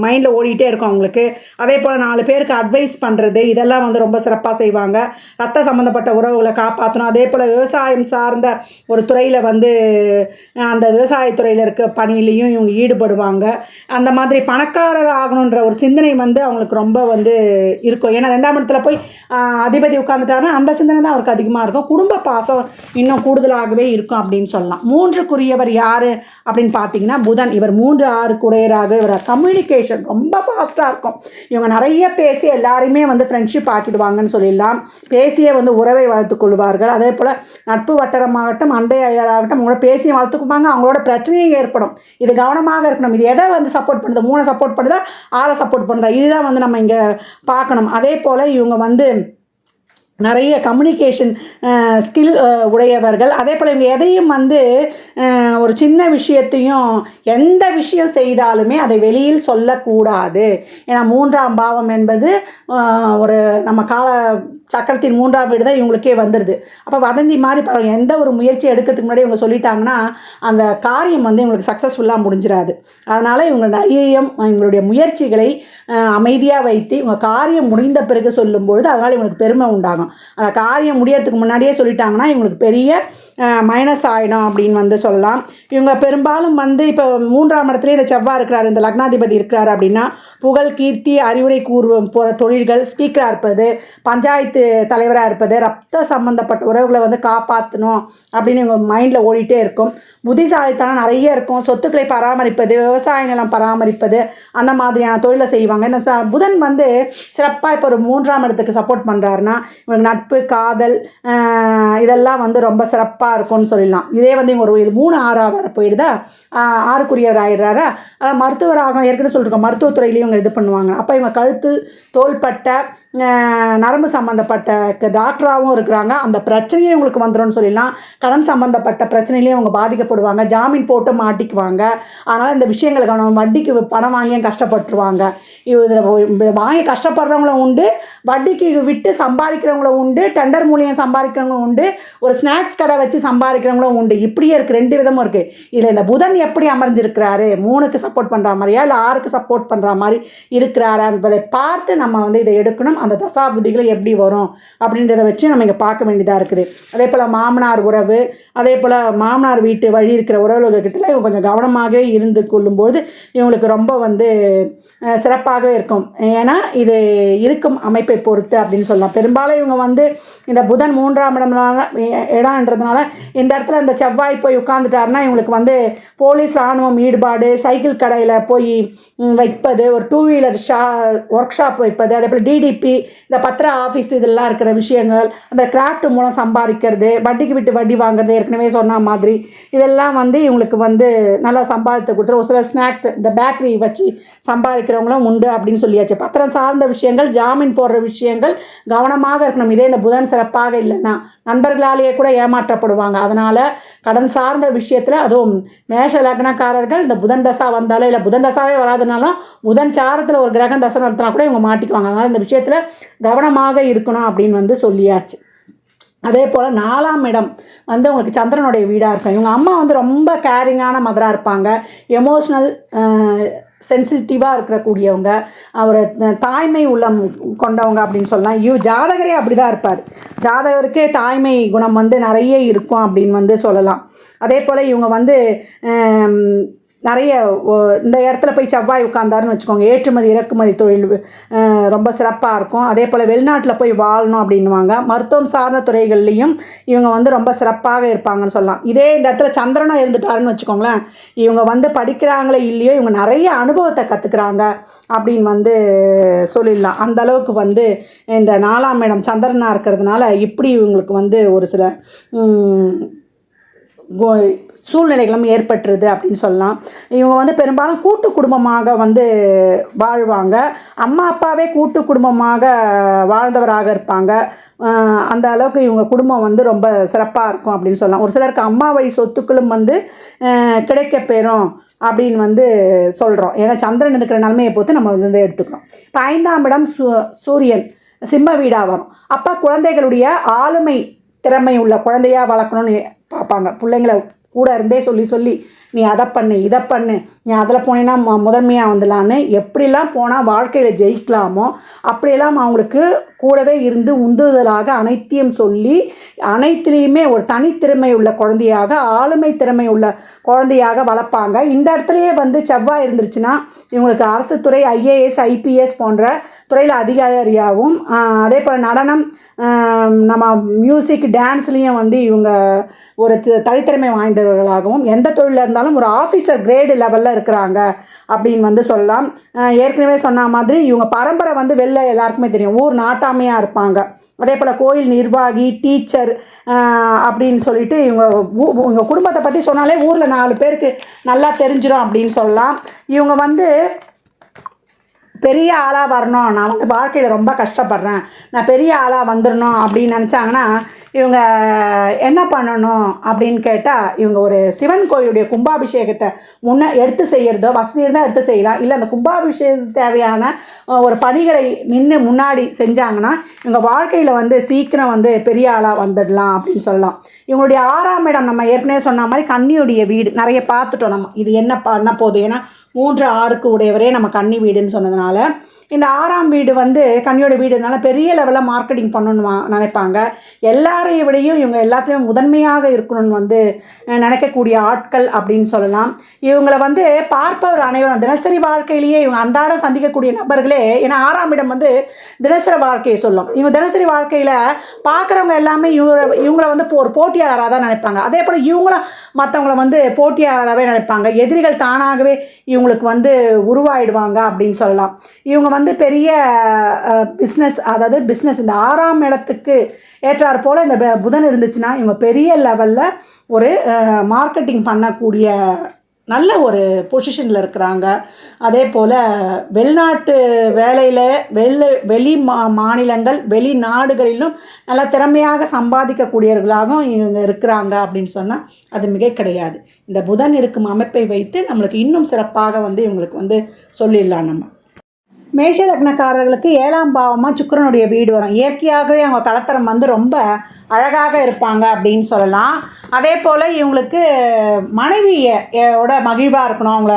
மைண்டில் ஓடிட்டே இருக்கும் அவங்களுக்கு. அதே போல் 4 பேருக்கு அட்வைஸ் பண்ணுறது இதெல்லாம் வந்து ரொம்ப சிறப்பாக செய்வாங்க. ரத்த சம்மந்தப்பட்ட உறவுகளை காப்பாற்றணும். அதே போல் விவசாயம் சார்ந்த ஒரு துறையில் வந்து அந்த விவசாயத்துறையில் இருக்க பணியிலையும் இவங்க ஈடுபடுவாங்க. அந்த மாதிரி பணக்காரர் ஆகணுன்ற ஒரு சிந்தனை வந்து அவங்களுக்கு ரொம்ப வந்து இருக்கும். ஏன்னா 2ஆம் இடத்துல போய் அதிபதி உட்காந்துட்டாருன்னா அந்த சிந்தனை தான் அவருக்கு அதிகமாக இருக்கும். குடும்ப பாசம் இன்னும் கூடுதலாகவே இருக்கும் அப்படின்னு சொல்லலாம். 3க்குரியவர் யார் அப்படின்னு பார்த்தீங்கன்னா புதன். இவர் 3, 6 கூடையராக இவர் கம்யூனிகேஷன் ரொம்ப ஃபாஸ்ட்டாக இருக்கும். இவங்க நிறைய பேசி எல்லாருமே வந்து ஃப்ரெண்ட்ஷிப் ஆக்கிடுவாங்கன்னு சொல்லிடலாம். பேசியே வந்து உறவை வளர்த்து கொள்வார்கள். அதே போல் நட்பு வட்டாரமாகட்டும் அண்டை அயலாகட்டும் அவங்களோட பேசியும் வளர்த்துக்குப்பாங்க. அவங்களோட பிரச்சனையும் ஏற்படும். இது கவனமாக இருக்கணும். இது எதை வந்து சப்போர்ட் பண்ணுது, 3 சப்போர்ட் பண்ணுதா 6 சப்போர்ட் பண்ணுதா, இதுதான் வந்து நம்ம இங்கே பார்க்கணும். அதே போல் இவங்க வந்து நிறைய கம்யூனிகேஷன் ஸ்கில் உடையவர்கள். அதே போல் இவங்க எதையும் வந்து ஒரு சின்ன விஷயத்தையும் எந்த விஷயம் செய்தாலுமே அதை வெளியில் சொல்லக்கூடாது. ஏன்னா 3ஆம் பாவம் என்பது ஒரு நம்ம சக்கரத்தின் 3ஆம் வீடு தான் இவங்களுக்கே வந்துடுது. அப்போ வதந்தி மாதிரி பரவாயில்ல. எந்த ஒரு முயற்சி எடுக்கிறதுக்கு முன்னாடி இவங்க சொல்லிட்டாங்கன்னா அந்த காரியம் வந்து இவங்களுக்கு சக்ஸஸ்ஃபுல்லாக முடிஞ்சிடாது. அதனால் இவங்க தைரியம் இவங்களுடைய முயற்சிகளை அமைதியாக வைத்து இவங்க காரியம் முடிந்த பிறகு சொல்லும்பொழுது அதனால் இவங்களுக்கு பெருமை உண்டாகும். அந்த காரியம் முடியறதுக்கு முன்னாடியே சொல்லிட்டாங்கன்னா இவங்களுக்கு பெரிய மைனஸ் ஆகிடும் அப்படின்னு வந்து சொல்லலாம். இவங்க பெரும்பாலும் வந்து இப்போ 3ஆம் இடத்துலேயே இந்த செவ்வாய் இருக்கிறார், இந்த லக்னாதிபதி இருக்கிறார் அப்படின்னா புகழ், கீர்த்தி, அறிவுரை கூறுவோம் போகிற தொழில்கள், ஸ்பீக்கராக இருப்பது, பஞ்சாயத்து தலைவராக இருப்பது, ரத்த சம்பந்தப்பட்ட உறவுகளை வந்து காப்பாற்றணும் அப்படின்னு இவங்க மைண்டில் ஓடிட்டே இருக்கும். புத்திசாலித்தனம் நிறைய இருக்கும். சொத்துக்களை பராமரிப்பது, விவசாய நிலம் பராமரிப்பது, அந்த மாதிரியான தொழிலை செய்வாங்க. இந்த புதன் வந்து சிறப்பாக இப்போ ஒரு 3ஆம் இடத்துக்கு சப்போர்ட் பண்ணுறாருன்னா இவங்க நட்பு, காதல், இதெல்லாம் வந்து ரொம்ப சிறப்பாக இருக்கும்னு சொல்லிடலாம். இதே வந்து இவங்க ஒரு 3 6 வர போயிடுதா, 6க்குரியவர் ஆயிடுறாரா. மருத்துவராக ஏற்கனவே சொல்லியிருக்கோம், மருத்துவத்துறையிலையும் இவங்க இது பண்ணுவாங்க. அப்போ இவங்க கழுத்து, தோள்பட்டை, நரம்பு சம்மந்தப்பட்ட டாக்டராகவும் இருக்கிறாங்க. அந்த பிரச்சனையும் இவங்களுக்கு வந்துடும்னு சொல்லிடலாம். கடன் சம்மந்தப்பட்ட பிரச்சனையிலையும் இவங்க பாதிக்கப்படுவாங்க. ஜாமீன் போட்டு மாட்டிக்குவாங்க. அதனால் இந்த விஷயங்களுக்கு வட்டிக்கு பணம் வாங்கியும் கஷ்டப்பட்டுருவாங்க. இதில் வாங்கி கஷ்டப்படுறவங்களும் உண்டு, வட்டிக்கு விட்டு சம்பாதிக்கிறவங்களும் உண்டு, டெண்டர் மூலியம் சம்பாதிக்கிறவங்களும் உண்டு, ஒரு ஸ்நாக்ஸ் கடை வச்சு சம்பாதிக்கிறவங்களும் உண்டு. இப்படியே இருக்குது, 2 விதமும் இருக்குது. இதில் இந்த புதன் எப்படி அமர்ந்திருக்கிறாரு, 3க்கு சப்போர்ட் பண்ணுற மாதிரியா இல்லை 6க்கு சப்போர்ட் பண்ணுற மாதிரி இருக்கிறாரா என்பதை பார்த்து நம்ம வந்து இதை எடுக்கணும். அந்த தசாபுத்திகளை எப்படி வரும் அப்படின்றத வச்சு நம்ம இங்கே பார்க்க வேண்டியதாக இருக்குது. அதே போல் மாமனார் உறவு, அதே போல் மாமனார் வீட்டு வழி இருக்கிற உறவுகள்கிட்ட இவங்க கொஞ்சம் கவனமாக இருந்து கொள்ளும்போது இவங்களுக்கு ரொம்ப வந்து சிறப்பாகவே இருக்கும். ஏன்னா இது இருக்கும் அமைப்பை பொறுத்து அப்படின்னு சொல்லலாம். பெரும்பாலும் இவங்க வந்து இந்த புதன் 3ஆம் இடம்ன்றதுனால இந்த இடத்துல இந்த செவ்வாய் போய் உட்காந்துட்டாருன்னா இவங்களுக்கு வந்து போலீஸ் ராணுவம் ஈடுபாடு, சைக்கிள் கடையில் போய் வைப்பது, ஒரு 2 வீலர் ஒர்க் ஷாப் வைப்பது, அதே போல் டிடிபி, இந்த பத்திர ஆஃபீஸ், இதெல்லாம் இருக்கிற விஷயங்கள், அந்த கிராஃப்ட் மூலம் சம்பாதிக்கிறது, வட்டிக்கு விட்டு வட்டி வாங்குறது, ஏற்கனவே சொன்ன மாதிரி இதெல்லாம் வந்து இவங்களுக்கு வந்து நல்லா சம்பாதித்து கொடுத்துரும். ஒரு சில ஸ்நாக்ஸ், இந்த பேக்கரி வச்சு சம்பாதிக்கிறவங்களும் உண்டு அப்படின்னு சொல்லியாச்சு. பத்திரம் சார்ந்த விஷயங்கள், ஜாமீன் போடுற விஷயங்கள் கவனமாக இருக்கணும். இதே இந்த புதன் சிறப்பாக இல்லைன்னா நண்பர்களாலேயே கூட ஏமாற்றப்படுவாங்க. அதனால் கடன் சார்ந்த விஷயத்தில், அதுவும் மேஷ லக்னக்காரர்கள் இந்த புதன் தசா வந்தாலும் இல்லை புதன் தசாவே வராதுனாலும் புதன் சாரத்தில் ஒரு கிரகம் தசை நடத்தினா கூட இவங்க மாட்டிக்குவாங்க. அதனால் இந்த விஷயத்தில் கவனமாக இருக்கணும் அப்படின்னு வந்து சொல்லியாச்சு. அதே போல் 4ஆம் இடம் வந்து உங்களுக்கு சந்திரனுடைய வீடாக இருக்கும். இவங்க அம்மா வந்து ரொம்ப கேரிங்கான மதராக இருப்பாங்க. எமோஷ்னல் சென்சிட்டிவாக இருக்கக்கூடியவங்க, அவர் தாய்மை உள்ளம் கொண்டவங்க அப்படின்னு சொல்லலாம். ஜாதகரே அப்படி தான் இருப்பார். ஜாதகருக்கே தாய்மை குணம் வந்து நிறைய இருக்கும் அப்படின்னு வந்து சொல்லலாம். அதே போல் இவங்க வந்து நிறைய இந்த இடத்துல போய் செவ்வாய் உட்கார்ந்தாருன்னு வச்சுக்கோங்க, ஏற்றுமதி இறக்குமதி தொழில் ரொம்ப சிறப்பாக இருக்கும். அதே போல் வெளிநாட்டில் போய் வாழணும் அப்படின்வாங்க. மருத்துவம் சார்ந்த துறைகள்லையும் இவங்க வந்து ரொம்ப சிறப்பாக இருப்பாங்கன்னு சொல்லலாம். இதே இந்த இடத்துல சந்திரனும் இருந்துட்டாருன்னு வச்சுக்கோங்களேன், இவங்க வந்து படிக்கிறாங்களே இல்லையோ இவங்க நிறைய அனுபவத்தை கற்றுக்குறாங்க அப்படின்னு வந்து சொல்லிடலாம். அந்த அளவுக்கு வந்து இந்த 4ஆம் இடம் சந்திரனாக இருக்கிறதுனால இப்படி இவங்களுக்கு வந்து ஒரு சில சூழ்நிலைகளும் ஏற்பட்டுருது அப்படின்னு சொல்லலாம். இவங்க வந்து பெரும்பாலும் கூட்டு குடும்பமாக வந்து வாழ்வாங்க. அம்மா அப்பாவே கூட்டு குடும்பமாக வாழ்ந்தவராக இருப்பாங்க. அந்த அளவுக்கு இவங்க குடும்பம் வந்து ரொம்ப சிறப்பாக இருக்கும் அப்படின்னு சொல்லலாம். ஒரு சிலருக்கு அம்மா வழி சொத்துக்களும் வந்து கிடைக்க பெறும் அப்படின்னு வந்து சொல்கிறோம். ஏன்னா சந்திரன் இருக்கிற நிலைமையை பொறுத்து நம்ம வந்து எடுத்துக்கிறோம். இப்போ 5ஆம் இடம் சூரியன் சிம்ம வீடாக வரும். அப்போ குழந்தைகளுடைய ஆளுமை திறமை உள்ள குழந்தையாக வளர்க்கணும்னு பார்ப்பாங்க. பிள்ளைங்களை கூட இருந்தே சொல்லி நீ அதை பண்ணு, இதை பண்ணு, நீ அதில் போனீன்னா முதன்மையாக வந்துடலான்னு எப்படிலாம் போனால் வாழ்க்கையில் ஜெயிக்கலாமோ அப்படியெல்லாம் அவங்களுக்கு கூடவே இருந்து உந்துதலாக அனைத்தையும் சொல்லி அனைத்துலேயுமே ஒரு தனித்திறமை உள்ள குழந்தையாக, ஆளுமை திறமை உள்ள குழந்தையாக வளர்ப்பாங்க. இந்த இடத்துலையே வந்து செவ்வாய் இருந்துருச்சுன்னா இவங்களுக்கு அரசு துறை, ஐஏஎஸ், ஐபிஎஸ் போன்ற துறையில் அதிகாரியாகவும், அதே போல் நடனம், நம்ம மியூசிக், டான்ஸ்லேயும் வந்து இவங்க ஒரு தனித்திறமை வாய்ந்தவர்களாகவும், எந்த தொழிலில் இருந்தாலும் ஒரு ஆஃபீஸர் கிரேடு லெவலில் இருக்கிறாங்க அப்படின்னு வந்து சொல்லலாம். ஏற்கனவே சொன்ன மாதிரி இவங்க பரம்பரை வந்து வெளில எல்லாருக்குமே தெரியும், ஊர் நாட்டாமையாக இருப்பாங்க. அதே போல் கோயில் நிர்வாகி, டீச்சர் அப்படின்னு சொல்லிட்டு இவங்க குடும்பத்தை பற்றி சொன்னாலே ஊரில் 4 பேருக்கு நல்லா தெரிஞ்சிடும் அப்படின்னு சொல்லலாம். இவங்க வந்து பெரிய ஆளாக வரணும், நான் வந்து வாழ்க்கையில் ரொம்ப கஷ்டப்படுறேன், நான் பெரிய ஆளாக வந்துடணும் அப்படின்னு நினச்சாங்கன்னா இவங்க என்ன பண்ணணும் அப்படின்னு கேட்டால், இவங்க ஒரு சிவன் கோயிலுடைய கும்பாபிஷேகத்தை எடுத்து செய்கிறதோ, வசதி இருந்தால் எடுத்து செய்யலாம். இல்லை அந்த கும்பாபிஷேகத்துக்கு தேவையான ஒரு பணிகளை நின்று முன்னாடி செஞ்சாங்கன்னா இவங்க வாழ்க்கையில் வந்து சீக்கிரம் வந்து பெரிய ஆளாக வந்துடலாம் அப்படின்னு சொல்லலாம். இவங்களுடைய 6ஆம் இடம் நம்ம ஏற்கனவே சொன்ன மாதிரி கன்னியுடைய வீடு நிறைய பார்த்துட்டோம். நம்ம இது என்ன பண்ண போகுது, ஏன்னா 3 6க்கு உடையவரே நம்ம கன்னி வீடுன்னு சொன்னதுனால இந்த 6ஆம் வீடு வந்து கன்னியோட வீடுனால பெரிய லெவலில் மார்க்கெட்டிங் பண்ணணும்னு நினைப்பாங்க. எல்லாரையும் விடையும் இவங்க எல்லாத்துலேயும் முதன்மையாக இருக்கணும்னு வந்து நினைக்கக்கூடிய ஆட்கள் அப்படின்னு சொல்லலாம். இவங்களை வந்து பார்ப்பவர் அனைவரும் தினசரி வாழ்க்கையிலேயே இவங்க அன்றாடம் சந்திக்கக்கூடிய நபர்களே, ஏன்னா 6ஆம் இடம் வந்து தினசரி வாழ்க்கையை சொல்லும். இவங்க தினசரி வாழ்க்கையில் பார்க்குறவங்க எல்லாமே இவங்களை வந்து ஒரு போட்டியாளராக தான் நினைப்பாங்க. அதே போல் இவங்களும் மற்றவங்கள வந்து போட்டியாளராகவே நினைப்பாங்க. எதிரிகள் தானாகவே இவங்களுக்கு வந்து உருவாயிடுவாங்க அப்படின்னு சொல்லலாம். இவங்க வந்து பெரிய பிஸ்னஸ் இந்த 6ஆம் இடத்துக்கு ஏற்றாற் போல் இந்த புதன் இருந்துச்சுன்னா இவங்க பெரிய லெவலில் ஒரு மார்க்கெட்டிங் பண்ணக்கூடிய நல்ல ஒரு பொசிஷனில் இருக்கிறாங்க. அதே போல் வெளிநாட்டு வேலையில் வெளி மாநிலங்கள் வெளிநாடுகளிலும் நல்லா திறமையாக சம்பாதிக்கக்கூடியவர்களாகவும் இவங்க இருக்கிறாங்க அப்படின்னு சொன்னால் அது மிகை கிடையாது. இந்த புதன் இருக்கும் அமைப்பை வைத்து நம்மளுக்கு இன்னும் சிறப்பாக வந்து இவங்களுக்கு வந்து சொல்லிடலாம். நம்ம மேஷ லக்னக்காரர்களுக்கு 7ஆம் பாவமாக சுக்கிரனுடைய வீடு வரும். இயற்கையாகவே அவங்க கலத்தரம் வந்து ரொம்ப அழகாக இருப்பாங்க அப்படின்னு சொல்லலாம். அதே போல் இவங்களுக்கு மனைவியோட மகிழ்வாக இருக்கணும், அவங்கள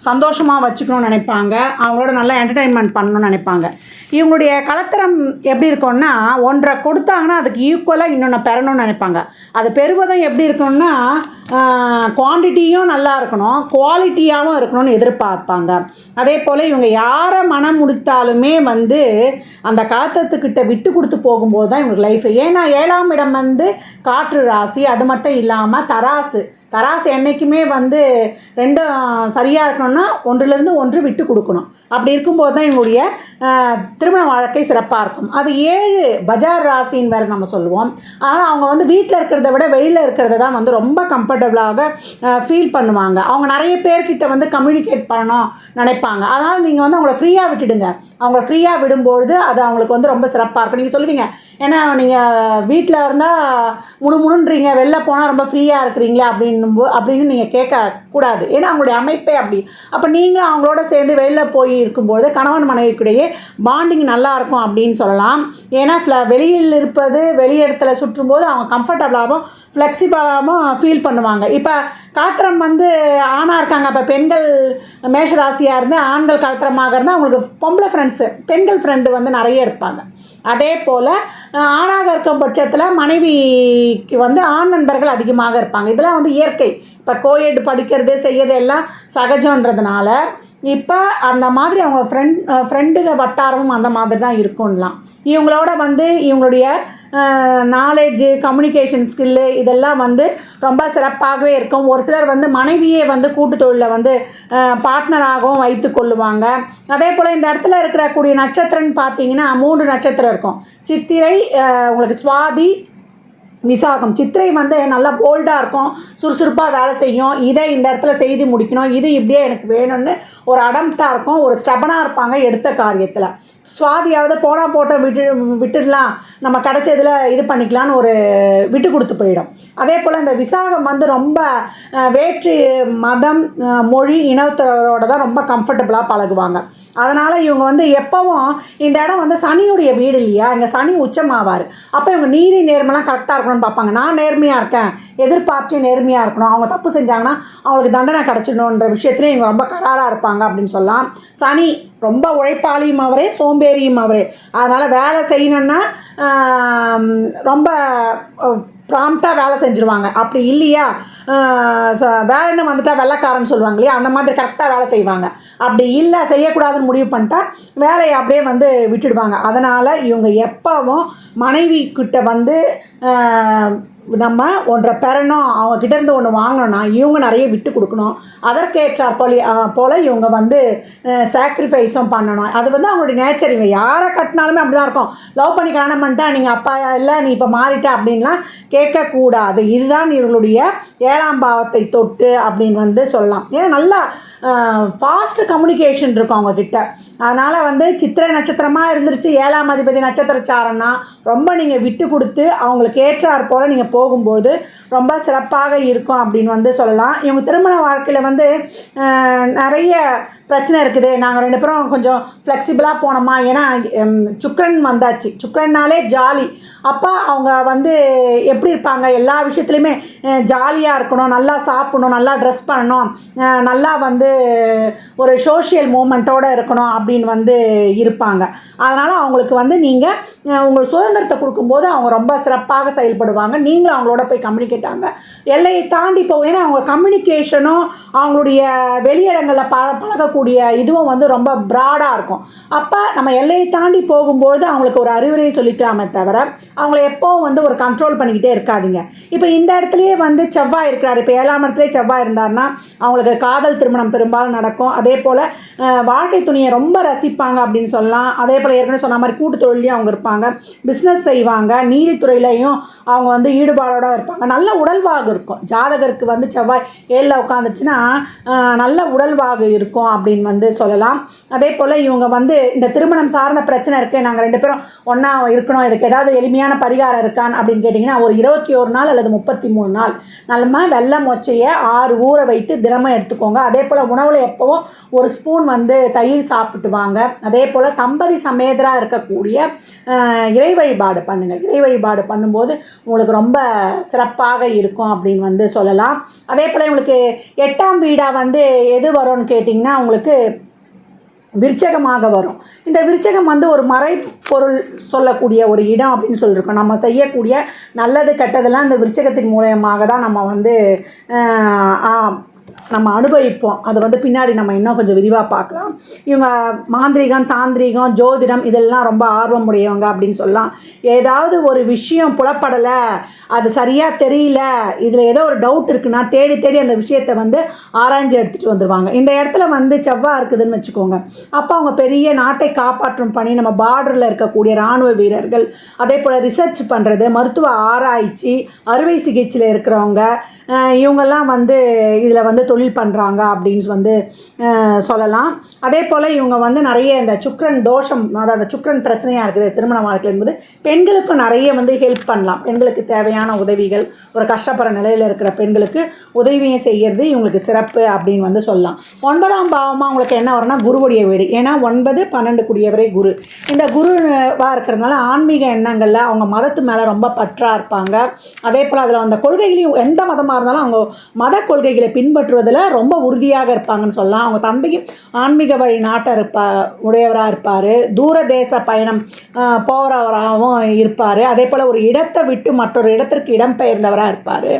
சந்தோஷமாக வச்சுக்கணும்னு நினைப்பாங்க, அவங்களோட நல்லா என்டர்டெயின்மெண்ட் பண்ணணும்னு நினைப்பாங்க. இவங்களுடைய கலத்தரம் எப்படி இருக்கும்னா, ஒன்றை கொடுத்தாங்கன்னா அதுக்கு ஈக்குவலாக இன்னொன்று பெறணும்னு நினைப்பாங்க. அது பெறுவதும் எப்படி இருக்கணும்னா குவான்டிட்டியும் நல்லா இருக்கணும், குவாலிட்டியாகவும் இருக்கணும்னு எதிர்பார்ப்பாங்க. அதே போல் இவங்க யாரை மனம் முடித்தாலுமே வந்து அந்த கலத்தத்துக்கிட்ட விட்டு கொடுத்து போகும்போது தான் இவங்களுக்கு லைஃப். ஏன்னா 7ஆம் இடம் வந்து காற்று ராசி. அது மட்டும் இல்லாமல் தராசு என்றைக்குமே வந்து ரெண்டும் சரியாக இருக்கணும்னா ஒன்றிலிருந்து ஒன்று விட்டு கொடுக்கணும். அப்படி இருக்கும்போது தான் இவங்களுடைய திருமண வாழ்க்கை சிறப்பாக இருக்கும். அது 7 பஜார் ராசின்னு வேறு நம்ம சொல்லுவோம். ஆனால் அவங்க வந்து வீட்டில் இருக்கிறத விட வெளியில் இருக்கிறத தான் வந்து ரொம்ப கம்ஃபர்டபுளாக ஃபீல் பண்ணுவாங்க. அவங்க நிறைய பேர்கிட்ட வந்து கம்யூனிகேட் பண்ணணும் நினைப்பாங்க. அதனால் நீங்கள் வந்து அவங்கள ஃப்ரீயாக விட்டுடுங்க. அவங்கள ஃப்ரீயாக விடும்பொழுது அது அவங்களுக்கு வந்து ரொம்ப சிறப்பாக இருக்கும். நீங்கள் சொல்லுவீங்க, ஏன்னா நீங்கள் வீட்டில் இருந்தால் முணுமுணுன்றீங்க, வெளில போனால் ரொம்ப ஃப்ரீயாக இருக்கிறீங்களா அப்படின்னு நீங்கள் கேட்கக்கூடாது. ஏன்னா அவங்களுடைய அமைப்பே அப்படி. அப்போ நீங்கள் அவங்களோட சேர்ந்து வெளியில் போய் இருக்கும்போது கணவன் மனைவிக்கிடையே பாண்டிங் நல்லாயிருக்கும் அப்படின்னு சொல்லலாம். ஏன்னா வெளியில் இருப்பது வெளி இடத்துல சுற்றும்போது அவங்க கம்ஃபர்டபுளாகவும் ஃப்ளெக்சிபிளாகவும் ஃபீல் பண்ணுவாங்க. இப்போ கலத்திரம் வந்து ஆணாக இருக்காங்க, அப்போ பெண்கள் மேஷராசியாக இருந்து ஆண்கள் கலத்திரமாக இருந்தால் அவங்களுக்கு பொம்பளை ஃப்ரெண்ட்ஸு பெண்கள் ஃப்ரெண்டு வந்து நிறைய இருப்பாங்க. அதே போல் ஆணாக இருக்கும் பட்சத்தில் மனைவிக்கு வந்து ஆண் நண்பர்கள் அதிகமாக இருப்பாங்க. இதெல்லாம் வந்து இயற்கை. இப்போ கோயெட் படிக்கிறது செய்யறது எல்லாம் சகஜன்றதுனால இப்போ அந்த மாதிரி அவங்க ஃப்ரெண்டுக வட்டாரமும் அந்த மாதிரி தான் இருக்கும்லாம். இவங்களோட வந்து இவங்களுடைய நாலேஜு கம்யூனிகேஷன் ஸ்கில்லு இதெல்லாம் வந்து ரொம்ப சிறப்பாகவே இருக்கும். ஒரு சிலர் வந்து மனைவியே வந்து கூட்டு தொழிலில் வந்து பார்ட்னராகவும் வைத்து கொள்ளுவாங்க. அதே போல் இந்த இடத்துல இருக்கக்கூடிய நட்சத்திரம்னு பார்த்தீங்கன்னா 3 நட்சத்திரம் இருக்கும். சித்திரை, உங்களுக்கு சுவாதி, விசாகம். சித்திரை வந்து நல்லா போல்டாக இருக்கும், சுறுசுறுப்பாக வேலை செய்யும், இதை இந்த இடத்துல செய்து முடிக்கணும், இது இப்படியே எனக்கு வேணும்னு ஒரு அடம்ப்டாக இருக்கும், ஒரு ஸ்டெபனாக இருப்பாங்க எடுத்த காரியத்தில். சுவாதியாவது போனால் போட்ட விட்டுடலாம், நம்ம கிடைச்சதில் இது பண்ணிக்கலான்னு ஒரு விட்டு கொடுத்து போயிடும். அதே போல் இந்த விசாகம் வந்து ரொம்ப வேற்று மதம் மொழி இனத்தரோட தான் ரொம்ப கம்ஃபர்டபுளாக பழகுவாங்க. அதனால் இவங்க வந்து எப்போவும் இந்த இடம் வந்து சனியுடைய வீடு இல்லையா, இங்கே சனி உச்சமாவார். அப்போ இவங்க நீதி நேர்மைலாம் கரெக்டாக இருக்கணும்னு பார்ப்பாங்க. நான் நேர்மையாக இருக்கேன், எதிர்பார்த்து நேர்மையாக இருக்கணும், அவங்க தப்பு செஞ்சாங்கன்னா அவங்களுக்கு தண்டனை கிடச்சிடணுன்ற விஷயத்துலேயும் இவங்க ரொம்ப கராராக இருப்பாங்க அப்படின்னு சொல்லலாம். சனி ரொம்ப உழைப்பாளியும் அவரே, சோம்பேறியும் அவரே. அதனால் வேலை செய்யணுன்னா ரொம்ப ப்ராம்ப்டாக வேலை செஞ்சுருவாங்க. அப்படி இல்லையா வேலைன்னு வந்துட்டால் வெள்ளைக்காரன்னு சொல்லுவாங்க இல்லையா, அந்த மாதிரி கரெக்டாக வேலை செய்வாங்க. அப்படி இல்லை செய்யக்கூடாதுன்னு முடிவு பண்ணிட்டா வேலையை அப்படியே வந்து விட்டுடுவாங்க. அதனால் இவங்க எப்போவும் மனைவி கிட்ட வந்து நம்ம ஒன்றை பெறணும், அவங்கக்கிட்டேருந்து ஒன்று வாங்கணும்னா இவங்க நிறைய விட்டு கொடுக்கணும். அதற்கேற்றாற் போல் இவங்க வந்து சாக்ரிஃபைஸும் பண்ணணும். அது வந்து அவங்களுடைய நேச்சர். இவங்க யாரை கட்டினாலுமே அப்படி தான் இருக்கும். லவ் பண்ணி கல்யாணம் பண்ணிட்டா நீங்கள் அப்பா இல்லை நீ இப்போ மாறிட்ட அப்படின்லாம் கேட்கக்கூடாது. இதுதான் இவங்களுடைய 7ஆம் பாவத்தை தொட்டு அப்படின்னு வந்து சொல்லலாம். ஏன்னா நல்லா ஃபாஸ்ட் கம்யூனிகேஷன் இருக்கும் அவங்கக்கிட்ட. அதனால் வந்து சித்திரை நட்சத்திரமாக இருந்துருச்சு, 7ஆம் அதிபதி நட்சத்திரச்சாரன்னா ரொம்ப நீங்கள் விட்டு கொடுத்து அவங்களுக்கு ஏற்றாற் போல் நீங்கள் போகும்போது ரொம்ப சிறப்பாக இருக்கும் அப்படின்னு வந்து சொல்லலாம். இவங்க திருமண வாழ்க்கையில் வந்து நிறைய பிரச்சனை இருக்குது, நாங்கள் 2 பேரும் கொஞ்சம் ஃப்ளெக்சிபிளாக போனோமா, ஏன்னா சுக்கிரன் வந்தாச்சு, சுக்கிரன்னாலே ஜாலி. அப்போ அவங்க வந்து எப்படி இருப்பாங்க, எல்லா விஷயத்துலையுமே ஜாலியாக இருக்கணும், நல்லா சாப்பிடணும், நல்லா ட்ரெஸ் பண்ணணும், நல்லா வந்து ஒரு சோஷியல் மூமெண்ட்டோடு இருக்கணும் அப்படின்னு வந்து இருப்பாங்க. அதனால் அவங்களுக்கு வந்து நீங்கள் உங்களுக்கு சுதந்திரத்தை கொடுக்கும்போது அவங்க ரொம்ப சிறப்பாக செயல்படுவாங்க. நீங்களும் அவங்களோட போய் கம்யூனிகேட் ஆங்க, எல்லையை தாண்டி போகும். ஏன்னா அவங்க கம்யூனிகேஷனும் அவங்களுடைய வெளியிடங்களில் பழகக்கூடிய இருக்கக்கூடிய இதுவும் வந்து ரொம்ப ப்ராடாக இருக்கும். அப்போ நம்ம எல்லையை தாண்டி போகும்போது அவங்களுக்கு ஒரு அறிவுரை சொல்லிக்கலாமே தவிர அவங்கள எப்போவும் வந்து ஒரு கண்ட்ரோல் பண்ணிக்கிட்டே இருக்காதீங்க. இப்போ இந்த இடத்துலையே வந்து செவ்வாய் இருக்கிறார். இப்போ 7ஆம் இடத்துலேயே செவ்வாய் இருந்தார்னா அவங்களுக்கு காதல் திருமணம் பெரும்பாலும் நடக்கும். அதே போல் வாழ்க்கை துணையை ரொம்ப ரசிப்பாங்க அப்படின்னு சொல்லலாம். அதே போல் ஏற்கனவே சொன்ன மாதிரி கூட்டு தொழிலையும் அவங்க இருப்பாங்க, பிஸ்னஸ் செய்வாங்க, நீதித்துறையிலையும் அவங்க வந்து ஈடுபாடோடு இருப்பாங்க. நல்ல உடல்வாகு இருக்கும். ஜாதகருக்கு வந்து செவ்வாய் 7ல் உட்காந்துருச்சுன்னா நல்ல உடல்வாகு இருக்கும் அப்படின்னு வந்து சொல்லலாம். அதே போல் இவங்க வந்து இந்த திருமணம் சார்ந்த பிரச்சனை இருக்குது, நாங்கள் 2 பேரும் ஒன்றா இருக்கணும், இதுக்கு ஏதாவது எளிமையான பரிகாரம் இருக்கான்னு அப்படின்னு கேட்டிங்கன்னா ஒரு 21 நாள் அல்லது 33 நாள் நல்லமா வெள்ளை மொச்சையை 6 ஊற வைத்து தினமும் எடுத்துக்கோங்க. அதே போல் உணவில் எப்போவும் ஒரு ஸ்பூன் வந்து தயிர் சாப்பிட்டு வாங்க. அதே போல் தம்பதி சமேதராக இருக்கக்கூடிய இறை வழிபாடு பண்ணுங்கள். இறை வழிபாடு பண்ணும்போது உங்களுக்கு ரொம்ப சிறப்பாக இருக்கும் அப்படின்னு வந்து சொல்லலாம். அதே போல் உங்களுக்கு 8ஆம் வீடாக வந்து எது வரும்னு கேட்டிங்கன்னா உங்களுக்கு விருச்சகமாக வரும். இந்த விருச்சகம் வந்து ஒரு மறைப்பொருள் சொல்லக்கூடிய ஒரு இடம் அப்படின்னு சொல்லியிருக்கோம். நம்ம செய்யக்கூடிய நல்லது கெட்டதெல்லாம் இந்த விருச்சகத்தின் மூலயமாக தான் நம்ம வந்து நம்ம அனுபவிப்போம். அது வந்து பின்னாடி நம்ம இன்னும் கொஞ்சம் விரிவாக பார்க்கலாம். இவங்க மாந்திரிகம், தாந்திரிகம், ஜோதிடம் இதெல்லாம் ரொம்ப ஆர்வம் உடையவங்க அப்படின்னு சொல்லலாம். ஏதாவது ஒரு விஷயம் புலப்படலை, அது சரியாக தெரியல, இதில் ஏதோ ஒரு டவுட் இருக்குன்னா தேடி தேடி அந்த விஷயத்தை வந்து ஆராய்ஞ்சு எடுத்துகிட்டு வந்துடுவாங்க. இந்த இடத்துல வந்து செவ்வாய் இருக்குதுன்னு வச்சுக்கோங்க. அப்போ அவங்க பெரிய நாட்டை காப்பாற்றும் பணி, நம்ம பார்டரில் இருக்கக்கூடிய இராணுவ வீரர்கள், அதே போல் ரிசர்ச் பண்ணுறது, மருத்துவ ஆராய்ச்சி, அறுவை சிகிச்சையில் இருக்கிறவங்க, இவங்கெல்லாம் வந்து இதில் வந்து தொழில் பண்ணுறாங்க அப்படின்னு வந்து சொல்லலாம். அதே போல் இவங்க வந்து நிறைய இந்த சுக்கிரன் தோஷம், அதாவது சுக்கிரன் பிரச்சனையாக இருக்குது திருமண வாழ்க்கை என்பது பெண்களுக்கும் நிறைய வந்து ஹெல்ப் பண்ணலாம். பெண்களுக்கு தேவையான உதவிகள், ஒரு கஷ்டப்படுற நிலையில் இருக்கிற பெண்களுக்கு உதவியை செய்கிறது இவங்களுக்கு சிறப்பு அப்படின்னு வந்து சொல்லலாம். 9ஆம் பாவமாக உங்களுக்கு என்ன வரும்னா குருவுடைய வீடு. ஏன்னா 9, 12 கூடியவரே குரு. இந்த குருவாக இருக்கிறதுனால ஆன்மீக எண்ணங்களில் அவங்க மதத்து மேலே ரொம்ப பற்றாக இருப்பாங்க. அதே போல் அதில் அந்த கொள்கைகளையும் எந்த மதமாக இருந்தாலும் அவங்க மத கொள்கைகளை பின்பற்றுவதில் ரொம்ப உறுதியாக இருப்பாங்கன்னு சொல்லலாம். அவங்க தந்தையும் ஆன்மீக வழி உடையவராக இருப்பார். தூர தேச பயணம் போகிறவராகவும் இருப்பார். அதே போல் ஒரு இடத்தை விட்டு மற்றொரு இடத்திற்கு இடம்பெயர்ந்தவராக இருப்பார்.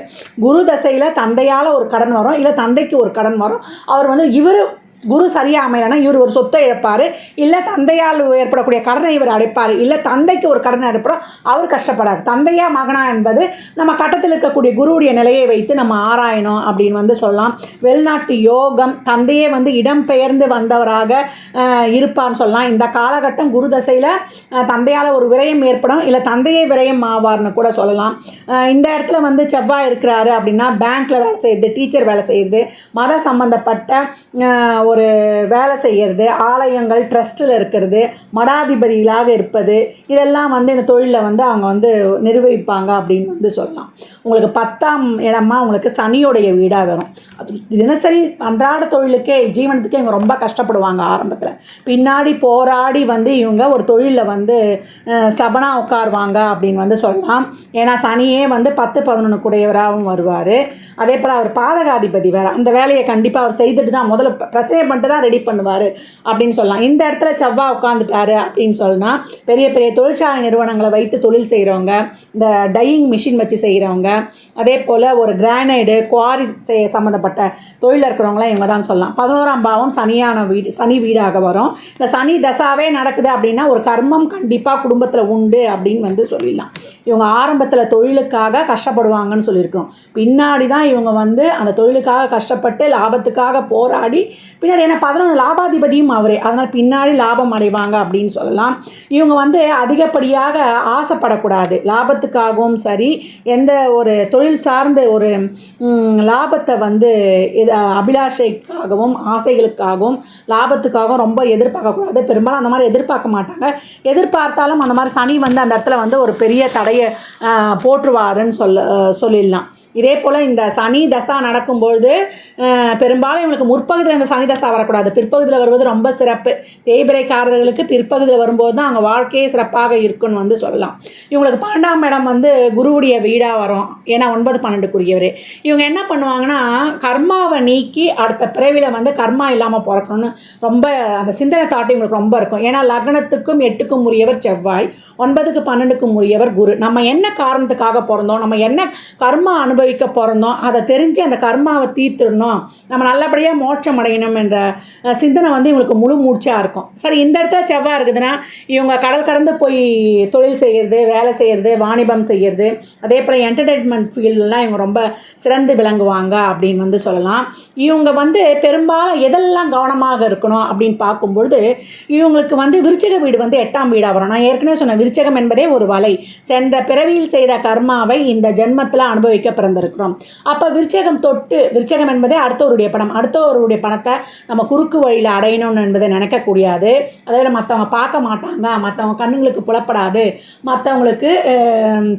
குரு தசையில் தந்தையால் ஒரு கடன் வரும், இல்லை தந்தைக்கு ஒரு கடன் வரும். அவர் வந்து குரு சரியாக அமையலைன்னா இவர் ஒரு சொத்தை இழப்பார், இல்லை தந்தையால் ஏற்படக்கூடிய கடனை இவர் அடைப்பார், இல்லை தந்தைக்கு ஒரு கடன் ஏற்படும், அவர் கஷ்டப்படார். தந்தையா மகனா என்பது நம்ம கட்டத்தில் இருக்கக்கூடிய குருவுடைய நிலையை வைத்து நம்ம ஆராயணும் அப்படின்னு வந்து சொல்லலாம். வெளிநாட்டு யோகம், தந்தையே வந்து இடம்பெயர்ந்து வந்தவராக இருப்பார்னு சொல்லலாம். இந்த காலகட்டம் குரு தசையில் தந்தையால் ஒரு விரயம் ஏற்படும், இல்லை தந்தையே விரயம் ஆவார்னு கூட சொல்லலாம். இந்த இடத்துல வந்து செவ்வாய் இருக்கிறாரு அப்படின்னா பேங்க்கில் வேலை செய்யுது, டீச்சர் வேலை செய்யுது, மத சம்பந்தப்பட்ட ஒரு வேலை செய்கிறது, ஆலயங்கள் ட்ரஸ்ட்டில் இருக்கிறது, மடாதிபதிகளாக இருப்பது, இதெல்லாம் வந்து இந்த தொழிலில் வந்து அவங்க வந்து நிர்வகிப்பாங்க அப்படின்னு வந்து சொல்லலாம். உங்களுக்கு 10ஆம் இடமா உங்களுக்கு சனியோடைய வீடாக வரும். அது தினசரி அன்றாட தொழிலுக்கே ஜீவனத்துக்கே இவங்க ரொம்ப கஷ்டப்படுவாங்க ஆரம்பத்தில். பின்னாடி போராடி வந்து இவங்க ஒரு தொழிலில் வந்து ஸ்டபனாக உட்காருவாங்க அப்படின்னு வந்து சொல்லலாம். ஏன்னா சனியே வந்து 10, 11 கூடையவராகவும் வருவார். அதே போல் அவர் பாதகாதிபதி வேறு. அந்த வேலையை கண்டிப்பாக அவர் செய்துட்டு தான் முதல்ல பிரச்சனை பண்ணிட்டு தான் ரெடி பண்ணுவார் அப்படின்னு சொல்லலாம். இந்த இடத்துல செவ்வாய் உட்காந்துட்டாரு அப்படின்னு சொன்னால் பெரிய பெரிய தொழிற்சாலை நிறுவனங்களை வைத்து தொழில் செய்கிறவங்க, இந்த டையிங் மிஷின் வச்சு செய்கிறவங்க, அதே போல் ஒரு கிரானைடு குவாரி சம்மந்தப்பட்ட தொழில் இருக்கிறவங்களாம் இவங்க தான் சொல்லலாம். 11ஆம் பாவம் சனி வீடாக வரும். இந்த சனி தசாவே நடக்குது அப்படின்னா ஒரு கர்மம் கண்டிப்பாக குடும்பத்தில் உண்டு அப்படின்னு வந்து சொல்லிடலாம். இவங்க ஆரம்பத்தில் தொழிலுக்காக கஷ்டப்படுவாங்கன்னு சொல்லியிருக்கிறோம். பின்னாடி தான் இவங்க வந்து அந்த தொழிலுக்காக கஷ்டப்பட்டு லாபத்துக்காக போராடி பின்னாடி ஏன்னா 11 லாபாதிபதியும் அவரே, அதனால் பின்னாடி லாபம் அடைவாங்க அப்படின்னு சொல்லலாம். இவங்க வந்து அதிகப்படியாக ஆசைப்படக்கூடாது. லாபத்துக்காகவும் சரி, எந்த ஒரு தொழில் சார்ந்த ஒரு லாபத்தை வந்து அபிலாஷைக்காகவும் ஆசைகளுக்காகவும் லாபத்துக்காகவும் ரொம்ப எதிர்பார்க்கக்கூடாது. பெரும்பாலும் அந்த மாதிரி எதிர்பார்க்க மாட்டாங்க. எதிர்பார்த்தாலும் அந்த மாதிரி சனி வந்து அந்த இடத்துல வந்து ஒரு பெரிய தடையை போற்றுவாருன்னு சொல்லிடலாம். இதே போல் இந்த சனி தசா நடக்கும்பொழுது பெரும்பாலும் இவங்களுக்கு முற்பகுதியில் இந்த சனி தசா வரக்கூடாது, பிற்பகுதியில் வருவது ரொம்ப சிறப்பு. தேய்பிரைக்காரர்களுக்கு பிற்பகுதியில் வரும்போது தான் அவங்க வாழ்க்கையே சிறப்பாக இருக்குன்னு வந்து சொல்லலாம். இவங்களுக்கு 12ஆம் இடம் வந்து குருவுடைய வீடாக வரும். ஏன்னா 9, 12 இவங்க என்ன பண்ணுவாங்கன்னா கர்மாவை நீக்கி அடுத்த பிறவியில் வந்து கர்மா இல்லாமல் பிறக்கணும்னு ரொம்ப அந்த சிந்தனை தாட்டி இவங்களுக்கு ரொம்ப இருக்கும். ஏன்னா லக்னத்துக்கும் 8க்கும் உரியவர் செவ்வாய், 9க்கு 12க்கும் உரியவர் குரு. நம்ம என்ன காரணத்துக்காக பிறந்தோம், நம்ம என்ன கர்மா அனுபவிக்க பிறந்தோம், அதை தெரிஞ்சு அந்த கர்மாவை தீர்த்துடணும், நம்ம நல்லபடியாக மோட்சம் அடையணும் என்ற சிந்தனை வந்து இவங்களுக்கு முழு மூச்சாக இருக்கும். சரி, இந்த இடத்துல செவ்வாய் இருக்குதுன்னா இவங்க கடல் கடந்து போய் தொழில் செய்கிறது, வேலை செய்கிறது, வாணிபம் செய்கிறது, அதே போல் என்டர்டெயின்மெண்ட் ஃபீல்டெலாம் இவங்க ரொம்ப சிறந்து விளங்குவாங்க அப்படின்னு வந்து சொல்லலாம். இவங்க வந்து பெரும்பாலும் எதெல்லாம் கவனமாக இருக்கணும் அப்படின்னு பார்க்கும்பொழுது இவங்களுக்கு வந்து விருச்சிக வீடு வந்து 8ஆம் வீடாக வரும். நான் ஏற்கனவே சொன்ன விருச்சகம் என்பதே ஒரு வலை. சென்ற பிறவியில் செய்த கர்மாவை இந்த ஜென்மத்தில் அனுபவிக்க பிறந்திருக்கிறோம். அப்போ விருச்சகம் என்பதே அடுத்தவருடைய பணம், அடுத்தவருடைய பணத்தை நம்ம குறுக்கு வழியில் அடையணும் என்பதை நினைக்கக்கூடியது. அதே மற்றவங்க பார்க்க மாட்டாங்க, மற்றவங்க கண்ணுங்களுக்கு புலப்படாது, மற்றவங்களுக்கு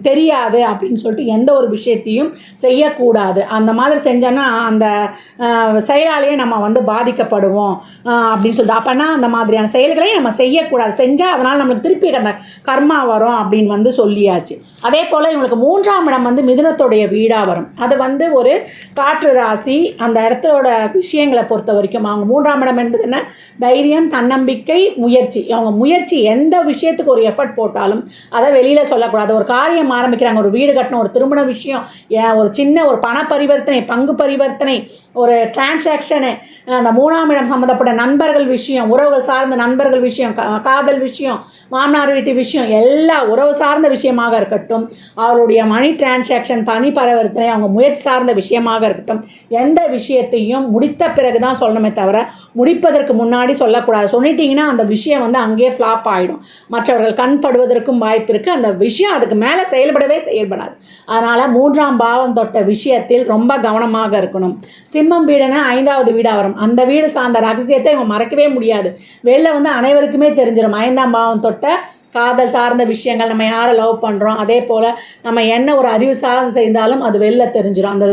தெரியாது அப்படின்னு சொல்லிட்டு எந்த ஒரு விஷயத்தையும் செய்யக்கூடாது. அந்த மாதிரி செஞ்சோன்னா அந்த செயலாலேயே நம்ம வந்து பாதிக்கப்படுவோம் அப்படின்னு சொல்லிட்டு, அப்போனா அந்த மாதிரியான செயல்களை நம்ம செய்யக்கூடாது, செஞ்சால் அதனால் நம்மளுக்கு திருப்பி அந்த கர்மா வரும் அப்படின்னு வந்து சொல்லியாச்சு. அதே போல் இவங்களுக்கு 3ஆம் இடம் வந்து மிதுனத்துடைய வீடாக வரும். அது வந்து ஒரு காற்று ராசி. அந்த இடத்தோட விஷயங்களை பொறுத்த வரைக்கும் அவங்க 3ஆம் இடம் என்பது என்ன, தைரியம், தன்னம்பிக்கை, முயற்சி. அவங்க முயற்சி எந்த விஷயத்துக்கு ஒரு எஃபர்ட் போட்டாலும் அதை வெளியில் சொல்லக்கூடாது. ஒரு காரியம் ஆரம்பிக்கிறாங்க, ஒரு வீடு கட்டணும், ஒரு திருமண விஷயம், ஒரு சின்ன ஒரு பண பரிவர்த்தனை, பங்கு பரிவர்த்தனை, ஒரு டிரான்சாக்ஷனு, அந்த 3ஆம் இடம் சம்மந்தப்பட்ட நண்பர்கள் விஷயம், உறவுகள் சார்ந்த நண்பர்கள் விஷயம், காதல் விஷயம், மாமனார் வீட்டு விஷயம், எல்லா உறவு சார்ந்த விஷயமாக இருக்கட்டும், அவருடைய மணி டிரான்சாக்ஷன், பணி பரிவர்த்தனை, அவங்க முயற்சி சார்ந்த விஷயமாக இருக்கட்டும், எந்த விஷயத்தையும் முடித்த பிறகு தான் சொல்லணுமே தவிர முடிப்பதற்கு முன்னாடி சொல்லக்கூடாது. சொல்லிட்டீங்கன்னா அந்த விஷயம் வந்து அங்கேயே ஃப்ளாப் ஆகிடும், மற்றவர்கள் கண்படுவதற்கும் வாய்ப்பு இருக்குது. அந்த விஷயம் அதுக்கு மேலே செயல்படாது. அதனால் 3ஆம் பாவம் தொட்ட விஷயத்தில் ரொம்ப கவனமாக இருக்கணும். சிம்மம் வீடுனா 5வது வீடாக வரும். அந்த வீடு சார்ந்த ரகசியத்தை இவங்க மறக்கவே முடியாது. வெளில வந்து அனைவருக்குமே தெரிஞ்சிடும். 5ஆம் பாவம் தொட்ட காதல் சார்ந்த விஷயங்கள், நம்ம யாரை லவ் பண்ணுறோம், அதே போல் நம்ம என்ன ஒரு அறிவு சார்ந்து செய்தாலும் அது வெளில தெரிஞ்சிடும். அந்த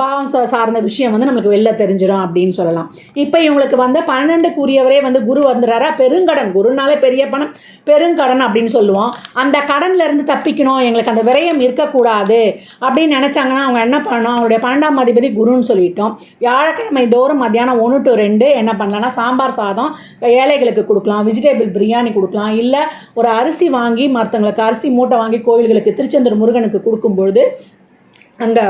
பாவம் சார்ந்த விஷயம் வந்து நமக்கு வெளில தெரிஞ்சிடும் அப்படின்னு சொல்லலாம். இப்போ இவங்களுக்கு வந்து 12க்குரியவரே வந்து குரு வந்துடுறாரா, பெருங்கடன், குருனாலே பெரிய பணம், பெருங்கடன் அப்படின்னு சொல்லுவோம். அந்த கடன்லேருந்து தப்பிக்கணும், எங்களுக்கு அந்த விரயம் இருக்கக்கூடாது அப்படின்னு நினச்சாங்கன்னா அவங்க என்ன பண்ணணும், அவங்களுடைய 12ஆம் அதிபதி குருன்னு சொல்லிட்டோம். வியாழக்கிழமை தோறும் மத்தியானம் 1 to 2 என்ன பண்ணலாம்னா சாம்பார் சாதம் ஏழைகளுக்கு கொடுக்கலாம், வெஜிடபிள் பிரியாணி கொடுக்கலாம், இல்லை ஒரு அரிசி வாங்கி மற்றவங்களுக்கு அரிசி மூட்டை வாங்கி கோயில்களுக்கு திருச்செந்தூர் முருகனுக்கு கொடுக்கும்பொழுது அங்கே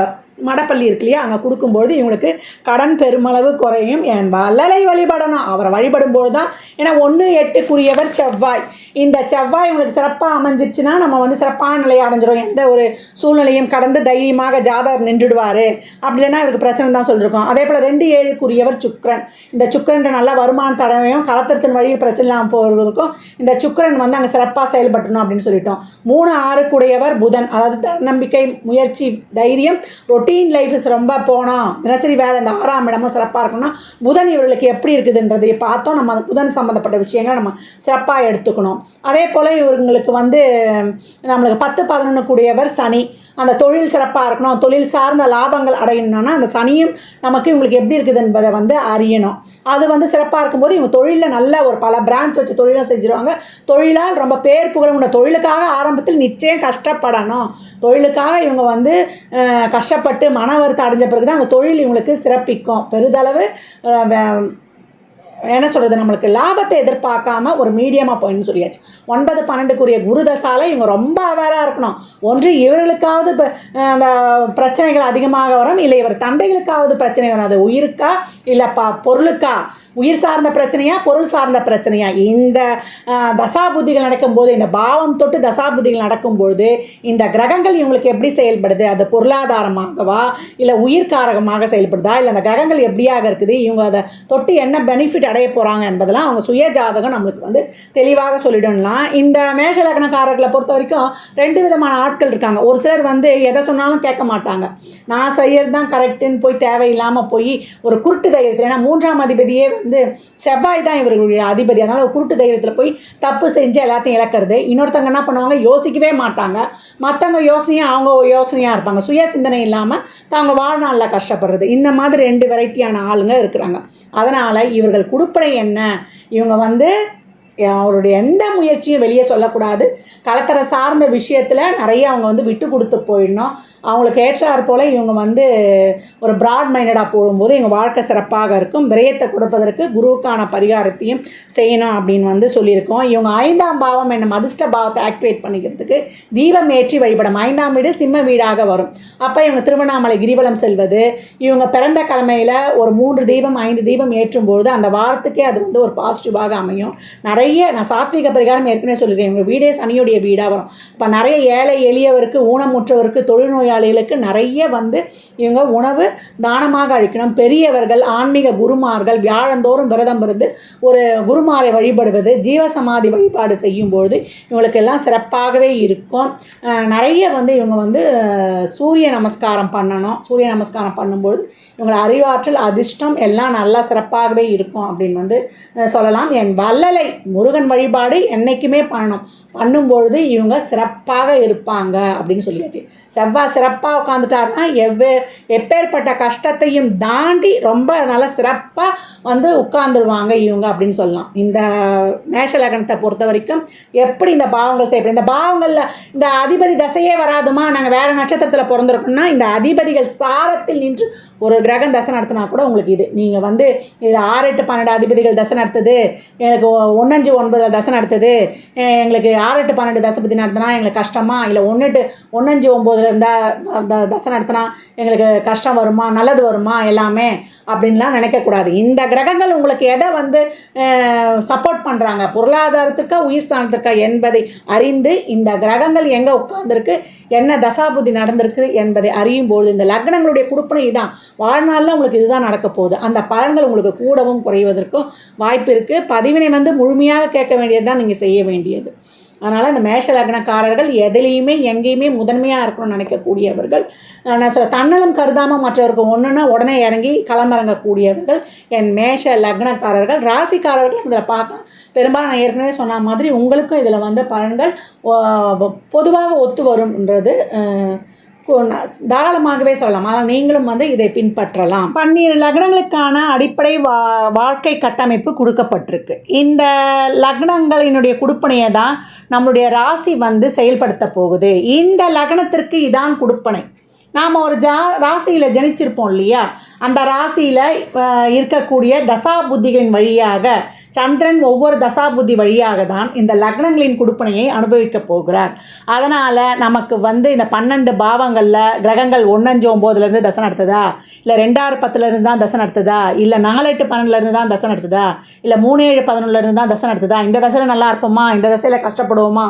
மடப்பள்ளி இருக்கு இல்லையா, அங்கே கொடுக்கும்பொழுது இவங்களுக்கு கடன் பெருமளவு குறையும். என் வள்ளலை வழிபடணும், அவரை வழிபடும்போது தான். ஏன்னா 1-8க்குரியவர் செவ்வாய். இந்த செவ்வாய் இவங்களுக்கு சிறப்பாக அமைஞ்சிச்சுன்னா நம்ம வந்து சிறப்பான நிலையை அடைஞ்சிரும். எந்த ஒரு சூழ்நிலையும் கடந்து தைரியமாக ஜாதகர் நின்றுடுவார். அப்படி இல்லைன்னா இவருக்கு பிரச்சனை தான் சொல்லியிருக்கோம். அதே போல் 2-7க்குரியவர் சுக்கிரன். இந்த சுக்கிரன் நல்ல வருமான தடவையும் களத்திரத்தின் வழியில் பிரச்சனை இல்லாமல் போகிறதுக்கும் இந்த சுக்கிரன் வந்து அங்கே சிறப்பாக செயல்பட்டணும் அப்படின்னு சொல்லிட்டோம். 3-6க்குடையவர் புதன். அதாவது தன்னம்பிக்கை, முயற்சி, தைரியம், ரொட்டீன் லைஃப் ரொம்ப போனோம், தினசரி வேலை, இந்த 6ஆம் இடமும் சிறப்பாக இருக்கணும்னா புதன் இவர்களுக்கு எப்படி இருக்குதுன்றதை பார்த்தோம். நம்ம அந்த புதன் சம்மந்தப்பட்ட விஷயங்களை நம்ம சிறப்பாக எடுத்துக்கணும். அதே போல் இவங்களுக்கு வந்து நம்மளுக்கு 10-11க்குடையவர் சனி. அந்த தொழில் சிறப்பாக இருக்கணும், தொழில் சார்ந்த லாபங்கள் அடையணும்னா அந்த சனியும் நமக்கு இவங்களுக்கு எப்படி இருக்குது என்பதை வந்து அறியணும். அது வந்து சிறப்பாக இருக்கும்போது இவங்க தொழிலில் நல்ல ஒரு பல பிரான்ச் வச்சு தொழிலாக செஞ்சுருவாங்க. தொழிலால் ரொம்ப பேர் புகழ் உண்ட. தொழிலுக்காக ஆரம்பத்தில் நிச்சயம் கஷ்டப்படணும். தொழிலுக்காக இவங்க வந்து கஷ்டப்பட்டு மன வருத்தம் அடைஞ்ச பிறகு தான் அந்த தொழில் இவங்களுக்கு சிறப்பிக்கும். பெரிதளவு என்ன சொல்கிறது, நம்மளுக்கு லாபத்தை எதிர்பார்க்காம ஒரு மீடியமாக போயின்னு சொல்லியாச்சு. 9-12க்குரிய குருதசாலை இவங்க ரொம்ப அவேராக இருக்கணும். ஒன்று இவர்களுக்காவது இப்போ அந்த பிரச்சனைகள் அதிகமாக வரும், இல்லை இவர் தந்தைகளுக்காவது பிரச்சனை வரும். அது உயிருக்கா இல்லைப்பா பொருளுக்கா, உயிர் சார்ந்த பிரச்சனையா பொருள் சார்ந்த பிரச்சனையா, இந்த தசாபுத்திகள் நடக்கும்போது, இந்த பாவம் தொட்டு தசாபுத்திகள் நடக்கும்பொழுது இந்த கிரகங்கள் இவங்களுக்கு எப்படி செயல்படுது, அது பொருளாதாரமாகவா இல்லை உயிர்காரகமாக செயல்படுதா, இல்லை அந்த கிரகங்கள் எப்படியாக இருக்குது, இவங்க அதை தொட்டு என்ன பெனிஃபிட் அடைய போகிறாங்க என்பதெல்லாம் அவங்க சுய ஜாதகம் நம்மளுக்கு வந்து தெளிவாக சொல்லிடலாம். இந்த மேஷ லக்னக்காரர்களை பொறுத்த வரைக்கும் 2 விதமான ஆட்கள் இருக்காங்க. ஒரு சிலர் வந்து எதை சொன்னாலும் கேட்க மாட்டாங்க, நான் செய்யறது தான் கரெக்டுன்னு போய் தேவையில்லாமல் போய் ஒரு குருட்டு தைரியத்தில், ஏன்னா 3ஆம் அதிபதியே வந்து செவ்வாய் தான் இவர்களுடைய அதிபதி, அதனால் ஒரு குருட்டு தைரியத்தில் போய் தப்பு செஞ்சு எல்லாத்தையும் இழக்கிறது. இன்னொருத்தவங்க என்ன பண்ணுவாங்க, யோசிக்கவே மாட்டாங்க, மற்றவங்க யோசனையாக அவங்க யோசனையாக இருப்பாங்க, சுய சிந்தனை இல்லாமல் தாங்க வாழ்நாளில் கஷ்டப்படுறது. இந்த மாதிரி 2 வெரைட்டியான ஆளுங்க இருக்கிறாங்க. அதனால் இவர்கள் குடுப்பனை என்ன, இவங்க வந்து அவருடைய எந்த முயற்சியும் வெளியே சொல்லக்கூடாது. கலத்தரை சார்ந்த விஷயத்தில் நிறைய அவங்க வந்து விட்டு கொடுத்து போயிடணும். அவங்களுக்கு ஏற்றாற் போல் இவங்க வந்து ஒரு ப்ராட் மைண்டடாக போடும்போது எங்கள் வாழ்க்கை சிறப்பாக இருக்கும். விரயத்தை கொடுப்பதற்கு குருவுக்கான பரிகாரத்தையும் செய்யணும் அப்படின்னு வந்து சொல்லியிருக்கோம். இவங்க 5ஆம் பாவம் என்னும் அதிர்ஷ்ட பாவத்தை ஆக்டிவேட் பண்ணிக்கிறதுக்கு தீபம் ஏற்றி வழிபடும். 5ஆம் வீடு சிம்ம வீடாக வரும். அப்போ இவங்க திருவண்ணாமலை கிரிவலம் செல்வது, இவங்க பிறந்த கிழமையில் ஒரு 3 தீபம் 5 தீபம் ஏற்றும்போது அந்த வாரத்துக்கே அது வந்து ஒரு பாசிட்டிவாக அமையும். நிறைய நான் சாத்விக பரிகாரம் ஏற்கனவே சொல்லியிருக்கேன். இவங்க வீடே சனியுடைய வீடாக வரும். இப்போ நிறைய ஏழை எளியவருக்கு, ஊனமுற்றவருக்கு, தொழில்நோயாளிகளுக்கு நிறைய வந்து இவங்க உணவு தானமாக அளிக்கணும். பெரியவர்கள், ஆன்மீக குருமார்கள் வியாழந்தோறும் விரதம் இருந்து ஒரு குருமாரை வழிபடுவது, ஜீவசமாதி வழிபாடு செய்யும்பொழுது இவங்களுக்கு எல்லாம் சிறப்பாகவே இருக்கும். நிறைய வந்து இவங்க வந்து சூரிய நமஸ்காரம் பண்ணணும். சூரிய நமஸ்காரம் பண்ணும்பொழுது இவங்களை அறிவாற்றல், அதிர்ஷ்டம் எல்லாம் நல்லா சிறப்பாகவே இருக்கும் அப்படின்னு வந்து சொல்லலாம். என் வள்ளலை முருகன் வழிபாடு என்றைக்குமே பண்ணணும். பண்ணும்பொழுது இவங்க சிறப்பாக இருப்பாங்க அப்படின்னு சொல்லியாச்சு. செவ்வாய் சிறப்பாக உட்காந்துட்டாருன்னா எப்பேற்பட்ட கஷ்டத்தையும் தாண்டி ரொம்ப நல்லா சிறப்பாக வந்து உட்கார்ந்துருவாங்க இவங்க அப்படின்னு சொல்லலாம். இந்த மேஷ லக்னத்தை பொறுத்த வரைக்கும் எப்படி இந்த பாவங்கள் செய்யப்படும், இந்த பாவங்களில் இந்த அதிபதி தசையே வராதுமா, நாங்கள் வேறு நட்சத்திரத்தில் பிறந்திருக்கோம்னா இந்த அதிபதிகள் சாரத்தில் நின்று ஒரு கிரகம் தசை நடத்தினா கூட உங்களுக்கு இது நீங்கள் வந்து இது 6, 8, 12 அதிபதிகள் தசை நடத்துது, எனக்கு 1, 5, 9 தசை நடத்துது, எங்களுக்கு 6, 8, 12 தசைபதி நடத்தினா எங்களுக்கு கஷ்டமா, இல்லை 1, 5, 9 இருந்தால் தசை நடத்தினா எங்களுக்கு கஷ்டம் வருமா, நல்லது வருமா எல்லாமே அப்படின்லாம் நினைக்கக்கூடாது. இந்த கிரகங்கள் உங்களுக்கு எதை வந்து சப்போர்ட் பண்ணுறாங்க, பொருளாதாரத்திற்கா உயிர் ஸ்தானத்திற்கா என்பதை அறிந்து இந்த கிரகங்கள் எங்கே உட்கார்ந்துருக்கு, என்ன தசாபுத்தி நடந்திருக்கு என்பதை அறியும் போது இந்த லக்னங்களுடைய குடுப்பனை இதுதான் வாழ்நாளில் உங்களுக்கு இதுதான் நடக்க போகுது. அந்த பலன்கள் உங்களுக்கு கூடவும் குறைவதற்கும் வாய்ப்பு இருக்குது. பதிவினை வந்து முழுமையாக கேட்க வேண்டியது தான் நீங்கள் செய்ய வேண்டியது. அதனால் இந்த மேஷ லக்னக்காரர்கள் எதுலேயுமே எங்கேயுமே முதன்மையாக இருக்கணும்னு நினைக்கக்கூடியவர்கள், நான் சொல்ல தன்னலம் கருதாமல் மற்றவருக்கு ஒன்றுன்னா உடனே இறங்கி களமிறங்கக்கூடியவர்கள் என் மேஷ லக்னக்காரர்கள். ராசிக்காரர்கள் இதில் பார்க்கலாம். பெரும்பாலும் நான் ஏற்கனவே சொன்ன மாதிரி உங்களுக்கும் இதில் வந்து பலன்கள் பொதுவாக ஒத்து வரும்ன்றது தாராளமாகவே சொல்லலாம். ஆனால் நீங்களும் வந்து இதை பின்பற்றலாம். 12 லக்னங்களுக்கான அடிப்படை வாழ்க்கை கட்டமைப்பு கொடுக்கப்பட்டிருக்கு. இந்த லக்னங்களினுடைய குடுப்பனையை தான் நம்மளுடைய ராசி வந்து செயல்படுத்த போகுது. இந்த லக்னத்திற்கு இதான் குடுப்பனை. நாம் ஒரு ராசியில் ஜனிச்சிருப்போம் இல்லையா, அந்த ராசியில் இருக்கக்கூடிய தசா புத்திகளின் வழியாக சந்திரன் ஒவ்வொரு தசாபுத்தி வழியாக தான் இந்த லக்னங்களின் குடுப்பனையை அனுபவிக்க போகிறார். அதனால் நமக்கு வந்து இந்த 12 பாவங்களில் கிரகங்கள் 1, 5, 9 தசை நடத்துதா, இல்லை 2, 6, 10 தான் தசை நடத்துதா, இல்லை 4, 8, 12 தான் தசை நடத்துதா, இல்லை 3, 7, 11 தான் தசை நடத்துதா, இந்த தசையில் நல்லா இருப்போமா, இந்த தசையில் கஷ்டப்படுவோமா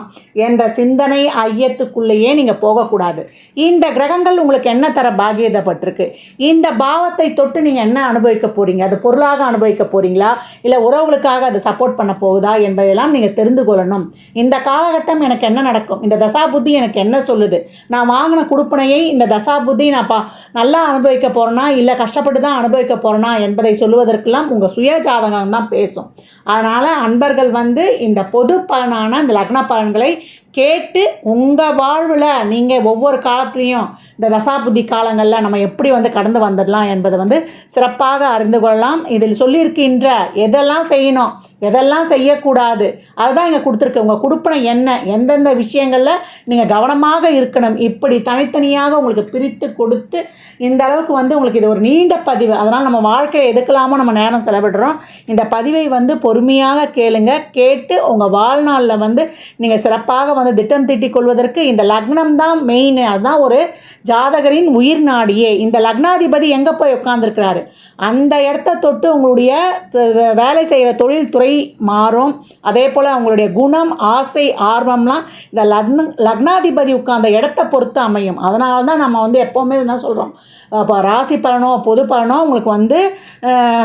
என்ற சிந்தனை ஐயத்துக்குள்ளேயே நீங்கள் போகக்கூடாது. இந்த கிரகங்கள் உங்களுக்கு என்ன தர பாக்கியதப்பட்டிருக்கு, இந்த பாவத்தை தொட்டு நீங்கள் என்ன அனுபவிக்க போகிறீங்க, அது பொருளாக அனுபவிக்க போகிறீங்களா, இல்லை உறவுகளுக்கு அது சப்போர்ட் பண்ண போகுதா என்பதெல்லாம் நீங்கள் தெரிந்து கொள்ளணும். இந்த காலகட்டம் எனக்கு என்ன நடக்கும், இந்த தசாபுத்தி எனக்கு என்ன சொல்லுது, நான் வாங்கின குடுப்பனையை இந்த தசாபுத்தி நான் நல்லா அனுபவிக்க போகிறேன்னா இல்லை கஷ்டப்பட்டு தான் அனுபவிக்க போகிறேன்னா என்பதை சொல்லுவதற்கெல்லாம் உங்கள் சுய ஜாதகம் தான் பேசும். அதனால் அன்பர்கள் வந்து இந்த பொது பலனான இந்த லக்ன பலன்களை கேட்டு உங்கள் வாழ்வில் நீங்கள் ஒவ்வொரு காலத்துலேயும் இந்த தசாபுத்தி காலங்களில் நம்ம எப்படி வந்து கடந்து வந்துடலாம் என்பதை வந்து சிறப்பாக அறிந்து கொள்ளலாம். இதில் சொல்லியிருக்கின்ற எதெல்லாம் செய்யணும், எதெல்லாம் செய்யக்கூடாது அதுதான் இங்கே கொடுத்துருக்கு. உங்கள் குடுப்பனை என்ன, எந்தெந்த விஷயங்களில் நீங்கள் கவனமாக இருக்கணும், இப்படி தனித்தனியாக உங்களுக்கு பிரித்து கொடுத்து இந்த அளவுக்கு வந்து உங்களுக்கு இது ஒரு நீண்ட பதிவு. அதனால் நம்ம வாழ்க்கையை எதுக்கலாமோ நம்ம நேரம் செலவிடுறோம். இந்த பதிவை வந்து பொறுமையாக கேளுங்க. கேட்டு உங்கள் வாழ்நாளில் வந்து நீங்கள் சிறப்பாக வந்து திட்டம் தீட்டிக் கொள்வதற்கு இந்த லக்னம் தான் மெயின். அதுதான் ஒரு ஜாதகரின் உயிர் நாடியே. இந்த லக்னாதிபதி எங்கே போய் உட்கார்ந்துருக்கிறாரு, அந்த இடத்த தொட்டு உங்களுடைய வேலை செய்கிற தொழில் துறை மாறும். அதே போல் அவங்களுடைய குணம், ஆசை, ஆர்வம்லாம் இந்த லக்னாதிபதி உட்கார்ந்த இடத்த பொறுத்து அமையும். அதனால தான் நம்ம வந்து எப்போவுமே என்ன சொல்கிறோம், இப்போ ராசி பலனோ பொது பலனோ உங்களுக்கு வந்து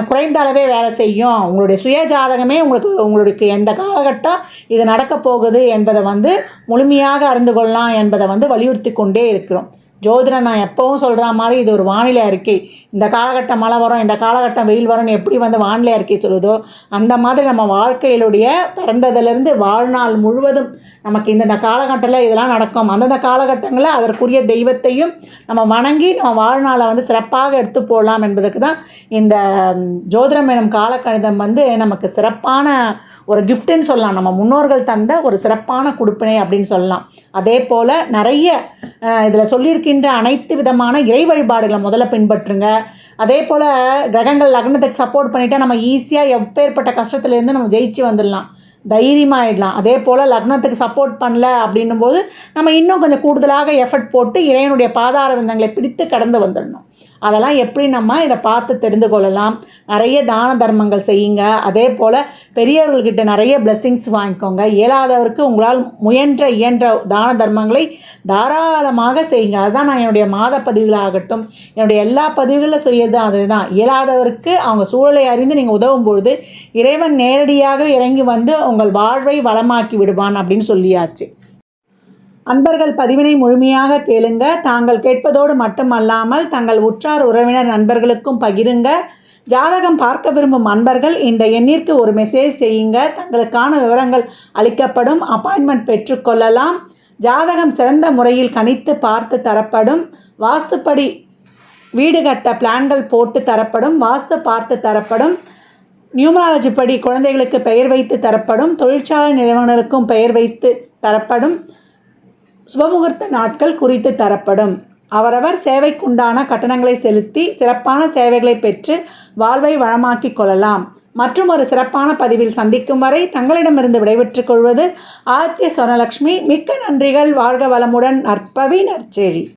குறைந்த அளவே வேலை செய்யும். உங்களுடைய சுய ஜாதகமே உங்களுக்கு எந்த காலகட்டம் இது நடக்க போகுது என்பதை வந்து முழுமையாக அறிந்து கொள்ளலாம் என்பதை வந்து வலியுறுத்தி கொண்டே இருக்கிறோம். ஜோதிடம் நான் எப்போவும் சொல்கிற மாதிரி இது ஒரு வானிலை அறிக்கை. இந்த காலகட்டம் மழை வரும், இந்த காலகட்டம் வெயில் வரும்னு எப்படி வந்து வானிலை அறிக்கை சொல்லுதோ அந்த மாதிரி நம்ம வாழ்க்கையிலுடைய பிறந்ததிலிருந்து வாழ்நாள் முழுவதும் நமக்கு இந்தந்த காலகட்டத்தில் இதெல்லாம் நடக்கும், அந்தந்த காலகட்டங்களில் அதற்குரிய தெய்வத்தையும் நம்ம வணங்கி நம்ம வாழ்நாளை வந்து சிறப்பாக எடுத்து போடலாம் என்பதற்கு தான் இந்த ஜோதிடம் எனும் காலக்கணிதம் வந்து நமக்கு சிறப்பான ஒரு கிஃப்ட்டுன்னு சொல்லலாம். நம்ம முன்னோர்கள் தந்த ஒரு சிறப்பான கொடுப்பினை அப்படின்னு சொல்லலாம். அதே போல் நிறைய இதில் சொல்லியிருக்கின்ற அனைத்து விதமான இறை வழிபாடுகளை முதல்ல பின்பற்றுங்க. அதே போல் கிரகங்கள் லக்னத்துக்கு சப்போர்ட் பண்ணிட்டா நம்ம ஈஸியாக எப்பேற்பட்ட கஷ்டத்துலேருந்து நம்ம ஜெயிச்சு வந்துடலாம், தைரியமாகிடலாம். அதே போல் லக்னத்துக்கு சப்போர்ட் பண்ணல அப்படின்னும் போது நம்ம இன்னும் கொஞ்சம் கூடுதலாக எஃபர்ட் போட்டு இறைவனுடைய பாதார விந்தங்களை பிடித்து கடந்து வந்துடணும். அதெல்லாம் எப்படி நம்ம இதை பார்த்து தெரிந்து கொள்ளலாம். நிறைய தான தர்மங்கள் செய்யுங்க. அதே போல் பெரியவர்கள்கிட்ட நிறைய பிளெஸ்ஸிங்ஸ் வாங்கிக்கோங்க. இயலாதவருக்கு உங்களால் இயன்ற தான தர்மங்களை தாராளமாக செய்யுங்க. அதுதான் நான் என்னுடைய மாத பதிவுகளாகட்டும், என்னுடைய எல்லா பதிவுகளில் செய்யறது அதுதான். இயலாதவருக்கு அவங்க சூழலை அறிந்து நீங்கள் உதவும் பொழுது இறைவன் நேரடியாக இறங்கி வந்து உங்கள் வாழ்வை வளமாக்கி விடுவான் அப்படின்னு சொல்லியாச்சு. அன்பர்கள் பதிவினை முழுமையாக கேளுங்க. தாங்கள் கேட்பதோடு மட்டுமல்லாமல் தங்கள் உற்றார் உறவினர் நண்பர்களுக்கும் பகிருங்க. ஜாதகம் பார்க்க விரும்பும் அன்பர்கள் இந்த எண்ணிற்கு ஒரு மெசேஜ் செய்யுங்க. தங்களுக்கான விவரங்கள் அளிக்கப்படும். அப்பாயின்மெண்ட் பெற்றுக்கொள்ளலாம். ஜாதகம் சிறந்த முறையில் கணித்து பார்த்து தரப்படும். வாஸ்துப்படி வீடு கட்ட பிளான்கள் போட்டு தரப்படும். வாஸ்து பார்த்து தரப்படும். நியூமராலஜி படி குழந்தைகளுக்கு பெயர் வைத்து தரப்படும். தொழிற்சாலை நிறுவனங்களுக்கும் பெயர் வைத்து தரப்படும். சுபமுகூர்த்த நாட்கள் குறித்து தரப்படும். அவரவர் சேவைக்குண்டான கட்டணங்களை செலுத்தி சிறப்பான சேவைகளை பெற்று வாழ்வை வளமாக்கிக் கொள்ளலாம். மற்றும் ஒரு சிறப்பான பதிவில் சந்திக்கும் வரை தங்களிடமிருந்து விடைபெற்றுக் கொள்வது ஆதித்ய சொர்ணலக்ஷ்மி. மிக்க நன்றிகள். வாழ்க வளமுடன். நற்பவி நற்செழி.